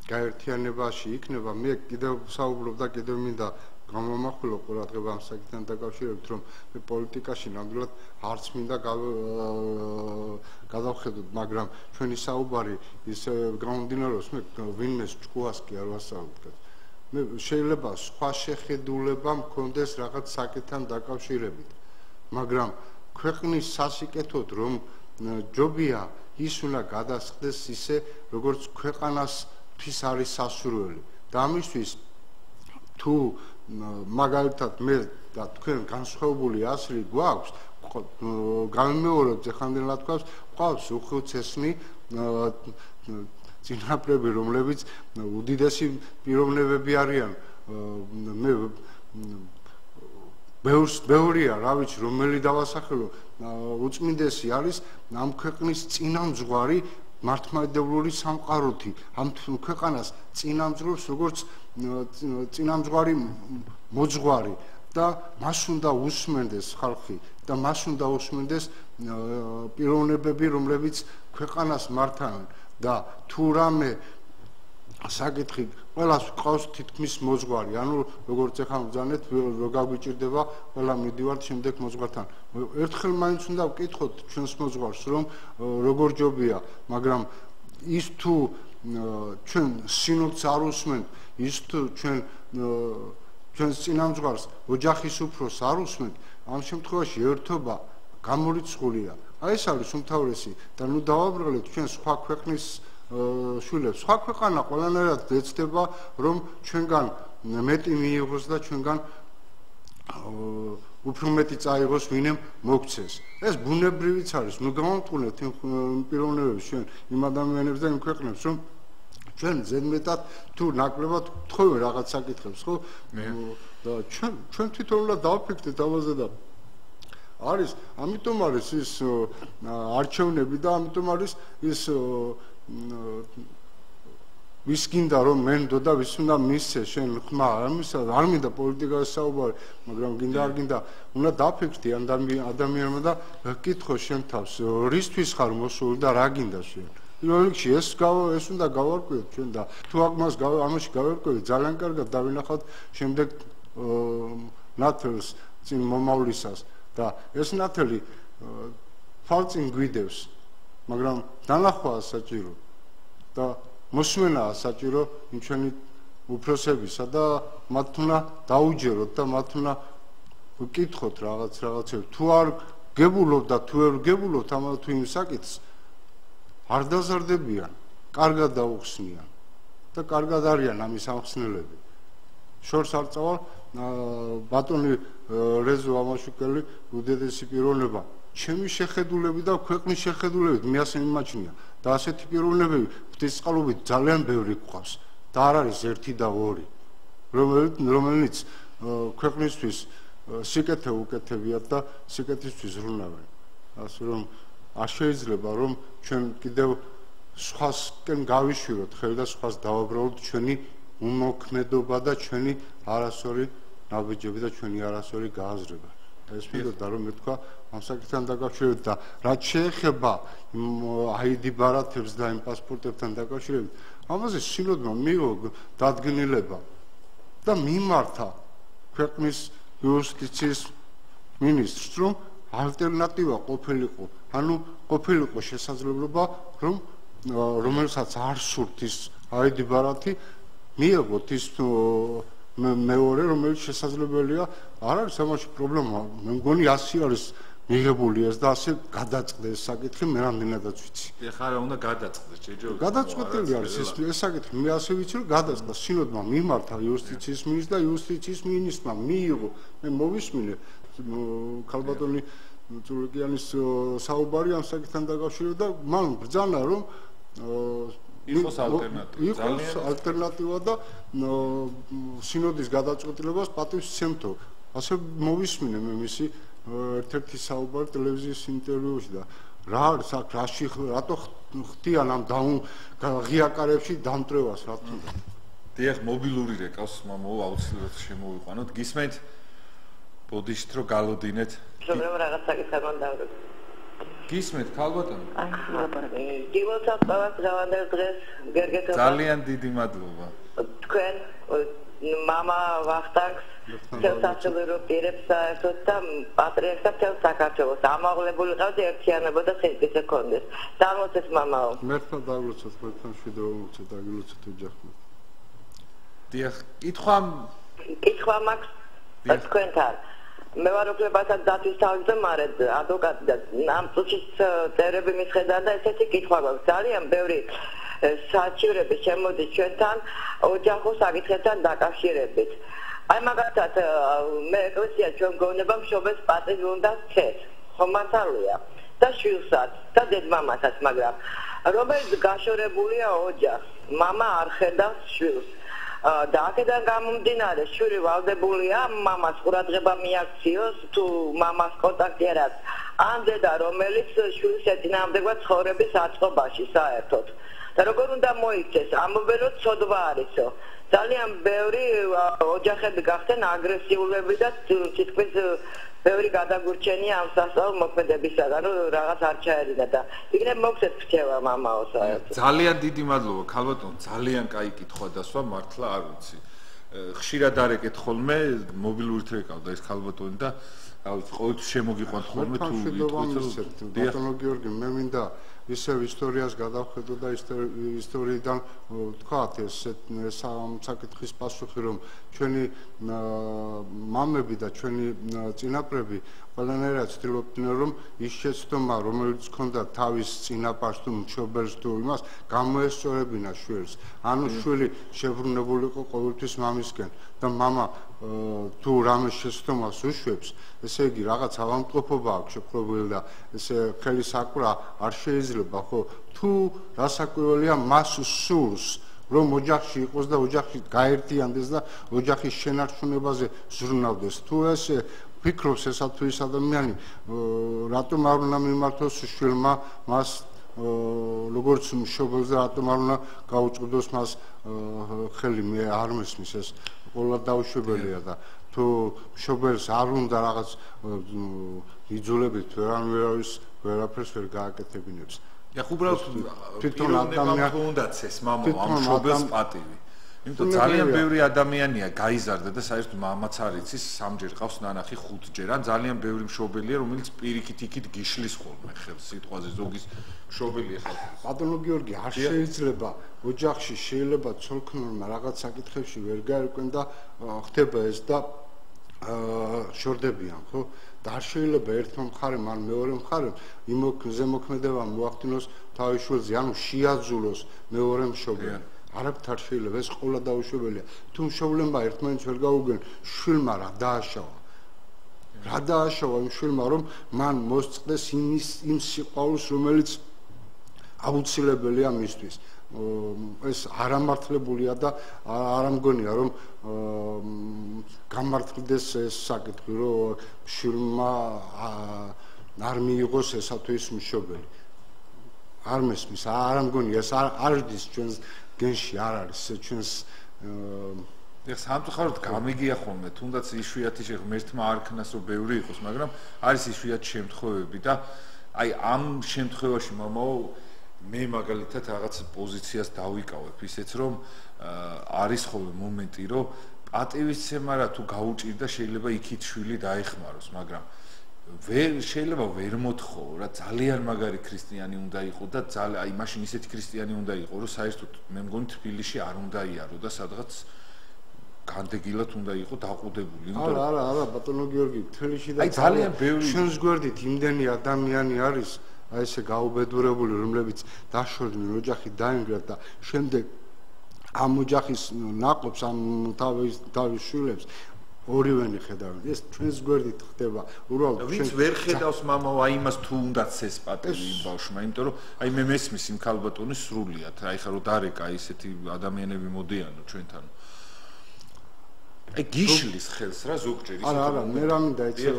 გაერთიანებაში იქნება, მე კიდევ საუბრობ და კიდევ მინდა გამომახვილო ყურადღება ამ საკითხთან დაკავშირებით, რომ მე პოლიტიკაში ნამდვილად არც მინდა გადავხედოთ, მაგრამ ჩვენი საუბარი ის გამომდინარეობს, მე ვინმეს ჭკუას კი არ ვასაუბრებ. მე შეიძლება სხვა შეხედულება მქონდეს რაღაც საკითხთან დაკავშირებით, მაგრამ ქვეყნის სასიკეთოდ რომ ჯობია ის უნდა გადასხდეს ისე, როგორც ქვეყანასთვის არის სასურველი. და ამისთვის თუ მაგალითად მე და თქვენ განსხვავებული აზრი გვაქვს, გამიმეორებთ ეხანდელად გვაქვს უხუცესნი წინაპრები, რომლებიც უდიდესი პიროვნებები არიან. მე ბევრია, რა ვიცი, რომელი დავასახელო, უწმინდესი არის ამ ქვეყნის წინამძღვარი მართლმადიდებლური სამყაროთი. ამ ქვეყანას წინამძღვრობს როგორც წინამძღვარი მოძღვარი და მას უნდა უსმენდეს ხალხი და მას უნდა უსმენდეს პიროვნებები, რომლებიც ქვეყანას მართავენ და თუ რამე საკითხი ყველას ყავს თითქმის მოძღვარი, ანუ როგორც ეხლა ვძანეთ, რო გაგვიჭირდება, ყველა მიდივართ შემდეგ მოძღვართან. ერთხელ მაინც უნდა ვკითხოთ ჩვენს მოძღვარს, რომ როგორ ჯობია, მაგრამ ის თუ ჩვენ სინოდს არ უსმენთ, ის თუ ჩვენს წინამძღვარს, ოჯახის უფროსს არ უსმენთ, ამ შემთხვევაში ერთობა გამორიცხულია. აი ეს არის უმთავრესი და ნუ დავაბრალეთ ჩვენ სხვა ქვეყნის შვილებს. სხვა ქვეყანა ყველანაირად ეცდება, რომ ჩვენგან მეტი მიიღოს და ჩვენგან უფრო მეტი წაიღოს, ვინემ მოგცეს. ეს ბუნებრივიც არის. ნუ გამოვტყუნეთ იმ პიროვნებებს ჩვენ, იმ ადამიანებს და იმ ქვეყნებს, რომ ჩვენ ზედმეტად თუ ნაკლებად თხოვენ რაღაც საკითხებს, ხო? და ჩვენ თვითონ უნდა დავფიქრდეთ ამაზე და არის, ამიტომ არის ის არჩევნები და ამიტომ არის ის ვის გინდა რომ მენდო და ვის უნდა მისცე შენ ხმა არ მინდა პოლიტიკაზე საუბარი, მაგრამ გინდა არ გინდა უნდა დაფიქრდი ადამიანმა და კითხო შენ თავს რისთვის ხარ მოსული და რა გინდა შენ რიგში ეს უნდა გავარკვიოთ ჩვენ და თუ ამაში გავარკვიოთ ძალიან კარგად დავინახავთ შემდეგ ნათელს წინ მომავლისას და ეს ნათელი ფალწინ გვიდევს მაგრამ დანახვაა საჭირო და მოსმენაა საჭირო იმ ჩვენი უფროსებისა და მათ უნდა დაუჯეროთ და მათ უნდა ვკითხოთ რაღაცებს თუ არ გებულობ და თუ ვერ გებულობთ ამ თუ იმ საკითხს არ დაზარდებიან, კარგად დაუხსნიან და კარგად არიან ამის ამხსნელები. შორს არ წავალ ბატონი რეზო ამაშუკელი უდიდესი პიროვნება. ჩემი შეხედულები და ქვეყნის შეხედულებით მე ასე მიმაჩნია და ასეთი პიროვნებები ღვთისწყალობით ძალიან ბევრი გვყავს და არ არის ერთი და ორი, რომელიც ქვეყნისთვის სიკეთე უკეთებიათ და სიკეთისთვის ზრუნავენ. ასე რომ არ შეიძლება რომ ჩვენ კიდევ სხვასკენ გავიშვიროთ ხელი და სხვას დავაბრალოთ ჩვენი უმოქმედობა და ჩვენი არასორი ნაბიჯები და ჩვენი არასორი გააზრება. ეს მინდოდა რომ მეთქვა ამ საკითხთან დაკავშირებით და რაც შეეხება აიდი ბარათებს და იმ პასპორტებთან დაკავშირებით, ამაზე სინოდმა მიიღო დადგენილება და მიმართა ქვეყნის იუსტიციის მინისტრს რომ ალტერნატივა ყოფილიყო, ანუ ყოფილიყო შესაძლებლობა რომ რომელსაც არ სურთ ის აიდი ბარათი მიიღოთ ის მეორე რომელიც შესაძლებელია არ არის ამაში პრობლემა მე მგონი 100 არის მიღებული ეს და ასე გადაწყდეს საკითხი მე რამდენადაც ვიცი ეხლა რა უნდა გადაწყდეს ჯეჯო გადაწყვეტილი არის ეს საკითხი მე ასე ვიცი რომ გადაწყდა სინოდმა მიმართა იუსტიციის მინისტრს და იუსტიციის მინისტრმა მიიღო მე მოვისმინე ქალბატონი წულიკიანის საუბარი ამ საკითხთან დაკავშირებით და მან ბრძანა რომ იყოს ალტერნატივა და სინოდის გადაწყვეტილებას პატივს სცემთო. ასე მოვისმინე მე მისი ერთ-ერთი საუბარი ტელევიზიის ინტერვიუში და რა არის აქ რატო ხდიან ამ ღია კარებში დამტრევას რა თქმა უნდა. დიახ მობილური რეკავს მამო აუცილებლად შემოვიყვანოთ. გისმენთ ბოდიშით რომ გალოდინეთ. პრობლემა რაღაცაკი სამანდავრო. გისმენთ ქალბატონო? გილოცავ ყველას გავანდელ დღეს გერგეთობა. ძალიან დიდი მადლობა. თქვენ მამა ვახტანგს სასწავლო პირებს საერთოდ და პატრიარქს და მთელ საქართველოს ამაღლებული ყავთ ერთიანობა და ხელფიце კონდეს. დამოცეთ მამაო. მერტა დაგლოცოთ თქვენ შვიდეულოცეთ დაგლოცოთ ოჯახმა. დიახ, კითხვა მაქვს თქვენთან. მე ვარ უფლებათა დათვის თავმჯდომარე ადვოკატი და ამ წუთში წერები მიხედა და ესეთი კითხვა გვაქვს ძალიან ბევრი საჩივრები შემოდის ჩვენთან ოჯახურ საკითხებთან დაკავშირებით. აი მაგალითად მე ეკლესია ჩვენ გონება მშობელს პატივი უნდა სცეს ხომ მართალია და შვილსაც და დედმამასაც მაგრამ რომელიც გაშორებულია ოჯახს მამა არ ხედავს შვილს და აქედან გამომდინარე შვილი ვალდებულია მამას ყურადღება მიაქციოს თუ მამას კონტაქტი არ აქვს ან დედა რომელიც შვილს ეწინააღმდეგება ცხოვრების აწყობაში საერთოდ და როგორ უნდა მოიქცეს ამობენ რომ ცოდვა არისო ძალიან ბევრი ოჯახები გახდნენ აგრესიულები და თითქმის ბევრი გადაგურჩენია ამ სასწავლო მოქმედებისაგან რომ რაღაც არ ჩაერინა და იქნებ მოგცეთ რჩევა მამაო საერთოდ ძალიან დიდი მადლობა ქალბატონო ძალიან კაი კითხვა დასვა მართლა არ ვიცი ხშირად არ ეკითხულმე მობილურით რეკავდა ეს ქალბატონი და ყოველთვის შემოგიყვანთ ხოლმე თუ ვითხოვთ ბატონო გიორგი მე მინდა ისევ ისტორიას გადავხედო და ისტორიიდან ვთქვათ ეს საკითხის პასუხი რომ ჩვენი მამები და ჩვენი წინაპრები ყველანაირად ცდილობდნენ რომ ის შეცდომა რომელიც ჰქონდა თავის წინაპარს თუ მშობელს თუ იმას გამოესწორებინა შვილს ანუ შვილი შებრუნებული იყო ყოველთვის მამისკენ და მამა თუ რამე შეცდომას უშვებს ესე იგი რაღაც ავადმყოფობა აქვს შეპყრობილი და ესე ხელის აკვრა არ შეიძლება ხო თუ რასაკვირველია მას სურს რომ ოჯახში იყოს და ოჯახში გაერთიანდეს და ოჯახის შენარჩუნებაზე ზრუნავდეს. თუ ესე ფიქრობს ესა თუ ის ადამიანი, რატომ არ უნდა მიმართოს შვილმა მას როგორც მშობელს და რატომ არ უნდა გაუწყდოს მას ხელი, მე არ მესმის ეს ყველა დაუშვებელია და თუ მშობელს არ უნდა რაღაც იძულებით ვერაფერს ვერ გააკეთებინებს. უბრალოდ თვითონ ადამიანს უნდაც ეს მამა ამ მშობელს პატივი. იმიტომ ძალიან ბევრი ადამიანია გაიზარდა და საერთოდ მამაც არ იცის, სამჯერ ყავს ნანახი, ხუთჯერ, ან ძალიან ბევრი მშობელია, რომელიც პირიქით იქით გიშლის ხოლმე ხელს სიტყვაზე ზოგის მშობელი ახლა. ბატონო გიორგი, არ შეიძლება ოჯახში შეიძლება ცოლ-ქმარმა რაღაც საკითხებში ვერ გაერკვენ და ხდება ეს და შორდებიან, ხო? და არ შეიძლება ერთმა მხარემ ან მეორე მხარემ ზემოქმედებამ მოახდინოს თავის შვილზე, ანუ შეაძულოს მეორე მშობელი. არაფერ არ შეიძლება, ეს ყოლა დაუშვებელია. თუ მშობლებმა ერთმანეთს ვერ გაუგენ, შვილმა რა დააშავა? რა დააშავა იმ შვილმა, რომ მან მოსწყდეს იმ სიყვარულს, რომელიც აუცილებელია მისთვის. ეს არამართლებულია და არ მგონია რომ გამართლდეს ეს საკითხი, რომ შვილმა არ მიიღოს ესა თუ ის მშობელი. არ მესმის, არ მგონია ეს არ ის ჩვენს გენში არ არის ჩვენს სამწუხაროდ გამიგია ხოლმე, თუნდაც იშვიათი ღმერთმა არ ქნას რომ ბევრი იყოს, მაგრამ არის იშვიათი შემთხვევები და აი ამ შემთხვევაში მამაო მე მაგალითად რაღაც პოზიციას დავიკავებ ისეც რომ არის ხოლმე მომენტი რომ პატივისცემა რა თუ გაუჭირდა შეიძლება იქით შვილი დაეხმაროს, მაგრამ შეიძლება ვერ მოთხოვო რა ძალიან მაგარი ქრისტიანი უნდა იყოს და აი მაშინ ისეთი ქრისტიანი უნდა იყოს რომ საერთოდ მე მგონი თბილისში არ უნდა იარო და სადღაც განდეგილად უნდა იყოს დაყუდებული. არა, ბატონო გიორგი, თბილისში და ძალიან ბევრი ჩვენს გვერდით იმდენი ადამიანი არის აი ესე გაუბედურებული, რომლებიც დაშორდნენ, ოჯახი დაინგრა და შემდეგ ამ ოჯახის ნაყოფს, ამ თავის შვილებს ორივენი ხედავენ. ეს ჩვენს გვერდით ხდება. უბრალოდ ვინც ვერ ხედავს მამაო აი იმას თუ უნდაც ეს პატივი იმ ბავშვმა, იმიტომ რომ აი მე მესმის იმ ქალბატონის სრულიად. აი ხა რო დარეკა ისეთი ადამიანები მოდიანო ჩვენთან. აი გიშლის ხელს რა ზოგჯერ ისე. არა, მე რა მინდა იცი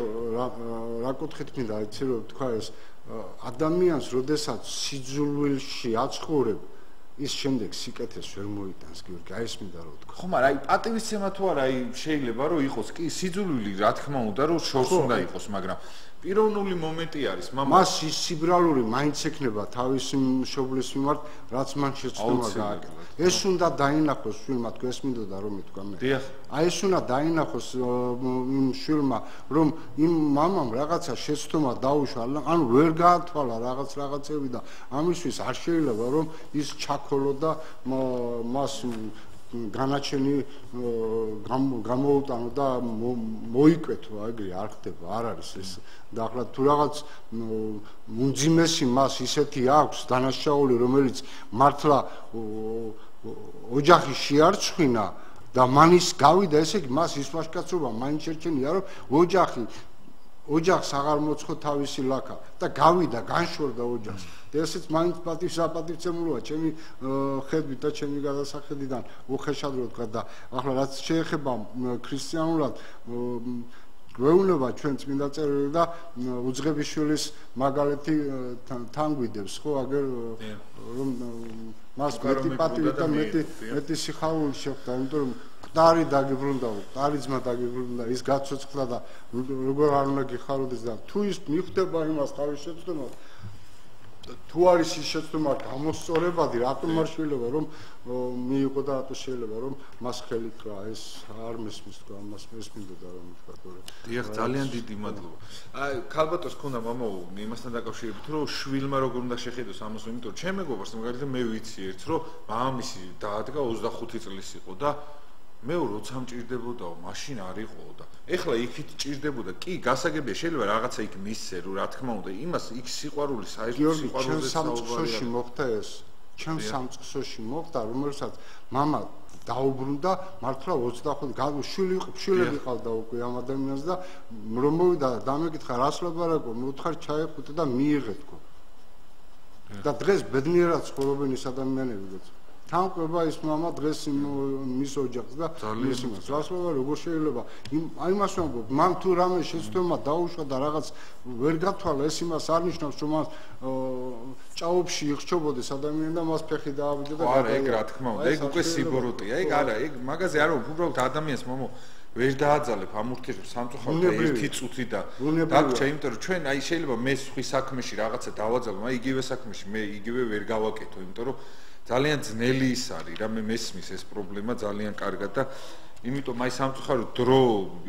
რა კუთხით მინდა იცი რომ თქვა ეს ადამიანს როდესაც სიძულვილში აცხოვრებ ის შემდეგ სიკეთეს ვერ მოიტანს გიორგი, აი ეს მინდა რომ თქვა. ხო, მაგრამ აი პატივისცემა თუ არა, აი შეიძლება რომ იყოს კი სიძულვილი, რა თქმა უნდა, რომ შორს უნდა იყოს, მაგრამ პიროვნული მომენტი არის, მას ის სიბრალული მაინც ექნება თავის მშობლის მიმართ, რაც მან შეცდომა გააკეთა. ეს უნდა დაინახოს შვილმა, თქვენ ეს მინდოდა რომ მეთქვა მე. აი ეს უნდა დაინახოს იმ შვილმა, რომ იმ მამამ რაღაცა შეცდომა დაუშვა, ანუ ვერ გაათვალა რაღაცები და ამისთვის არ შეიძლება რომ ის ჩაქოლო და მას განაჩენი გამოუტანო და მოიკვეთო, ეგრე არ ხდება, არ არის ეს. და ახლა თუ რაღაც უმძიმესი მას ისეთი აქვს დანაშაული, რომელიც მართლა ოჯახი შეარჩხვინა და მანის გავიდა, ესე იგი მას ის ვაჟკაცობა მაინც შერჩენია, რომ ოჯახს აღარ მოცხო თავისი ლაკა და გავიდა, განშორდა ოჯახს. და ესეც მაინც პატივსაცემულოა ჩემი ხედვით და ჩემი გადასახედიდან უხეშად რო თქვა და ახლა რაც შეეხება ქრისტიანულად გვეუბნება ჩვენ წმინდა წერილი და უძღებიშვილის მაგალითი თან გვიდებს, ხო, აგერ რომ მას მეტი პატივი და მეტი სიხარული შეხვდა, იმიტომ რომ მკვდარი დაგიბრუნდა, მკვდარი ძმა დაგიბრუნდა, ის გაცოცხლდა და როგორ არ უნდა გიხაროდეს და თუ ის მიხვდება იმას თავის შეცდომა, თუ არის ის შეცდომა გამოსწორებადი, რატომ არ შეიძლება რომ მიიღო და რატო შეიძლება რომ მას ხელი თქვა, ეს არ მესმის თქვა, მას მესმინდოდა რომ თქვა თორე. დიახ, ძალიან დიდი მადლობა. აი, ქალბატონს ქონდა მამაო, იმასთან დაკავშირებით, რომ შვილმა როგორ უნდა შეხედოს ამას, იმიტომ რომ ჩემ მეგობარს მაგალითად მე ვიცი ერთ, რომ მამამისი დაადგა 25 წლის იყო და მე როცა მჭირდებოდაო, მაშინ არ იყოო და ეხლა იქით ჭირდებოდა, კი, გასაგებია, შეიძლება რაღაცა იქ მისცე, რომ რა თქმა უნდა, იმას იქ სიყვარული, საერთოდ სიყვარულზე სამწყსოში მოხდა ეს. ჩემ სამწყსოში მოხდა, რომელსაც მამა დაუბრუნდა, მართლა 25 შვილები ყავდა უკვე ამ ადამიანს და რომ მოვიდა დამეკითხა რას ლაპარაკობ, მე უთხარ ჩაეხუტე და მიიღე თქო. და დღეს ბედნიერად ცხოვრობენ ის ადამიანები, თანხმება ის მამა დღეს მის ოჯახს და მის იმას. გასულობა როგორ შეიძლება იმას ვამბობ, მან თუ რამე შეცდომა დაუშვა და რაღაც ვერ გათვალა, ეს იმას არ ნიშნავს, რომ მას ჭაობში იხჩობოდეს ადამიანი და მას ფეხი დაავიდე და არა, ეგ რა თქმა უნდა, ეგ უკვე სიბოროტეა, ეგ არა, ეგ მაგაზე არ ვამბობ, უბრალოდ ადამიანს მომო ვერ დააძალებ ამ ურთიერთობას სამწუხაროდ და ერთი წუთი და დაგჭა, იმიტომ რომ ჩვენ აი შეიძლება მე სხვის საქმეში რაღაცა დავაძალო, აი იგივე საქმეში მე იგივე ვერ გავაკეთო, იმიტომ რომ ძალიან ძნელი ის არის, რამე მესმის ეს პრობლემა ძალიან კარგად და იმიტომ აი სამწუხაროდ დრო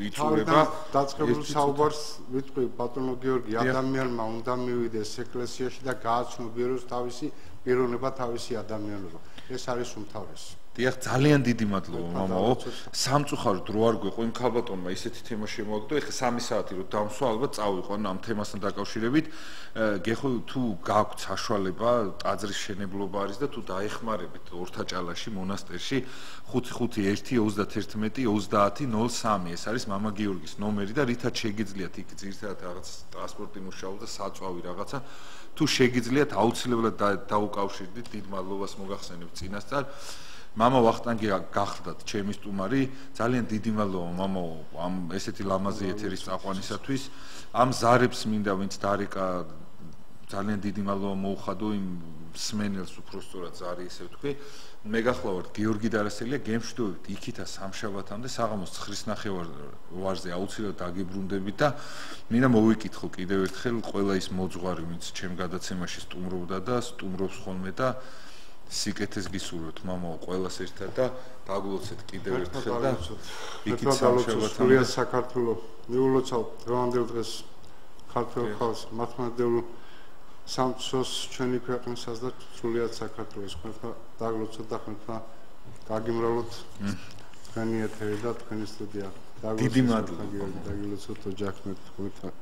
იწურება დაწყებულ საუბარს ვიტყვი ბატონო გიორგი, ადამიანმა უნდა მივიდეს ეკლესიაში და გააცნობიეროს თავისი პიროვნება, თავისი ადამიანობა. ეს არის უმთავრესი. დიახ, ძალიან დიდი მადლობა მამაო. სამწუხაროდ რო არ გვეყო იმ ქალბატონმა ისეთი თემა შემოაგდო, ეხლა 3 საათი რო დამსვა, ალბათ წავიყო ამ თემასთან დაკავშირებით. გეხო თუ გაქვთ საშუალება, ტაძრის შენებლობა არის და თუ დაეხმარებით ორთაჭალაში მონასტერში 551-31-30-03 ეს არის მამა გიორგის ნომერი და რითაც შეგიძლიათ იქ ძირითადად რაღაც ტრანსპორტი მუშაობს და საწვავი რაღაცა თუ შეგიძლიათ აუცილებლად დაუკავშირდით, დიდ მადლობას მოგახსენებთ წინასწარ. მამა ვახტანგი გახლდათ ჩემი სტუმარი, ძალიან დიდი მადლობა მამაო ამ ესეთი ლამაზი ეთერის წაყვანისათვის. ამ ზარებს მინდა ვინც დარეკა ძალიან დიდი მადლობა მოუხადო იმ სმენელს უпростоრად ზარი ესე ვთქვი. მე გახლავართ გიორგი დარასელია, გემშვიდობებით იქითა სამშაბათამდე საღამოს 9:30-ვარზე აუცილებლად დაგიბრუნდებით და მინდა მოვიკითხო კიდევ ერთხელ ყველა ის მოძღვარი ვინც ჩემ გადაცემაში სტუმრობდა და სტუმრობს ხოლმე და სიკეთეს გისურვებთ მამაო ყველას ერთად და დაგულოცეთ კიდევ ერთხელ და იქით სამშაბათამდე საქართველოს მიულოცავ დღევანდელ დღეს ქართულ ხალხს მართლმადიდებლურ სამწოს ჩვენი ქვეყნისას და სრულიად საქართველოს ხმება დაგლოცოთ და ხმება გაგიმრავლოთ თქვენი ეთერი და თქვენი სტუდია. დიდი მადლობა. დაგილოცოთ ოჯახმეთ ხმება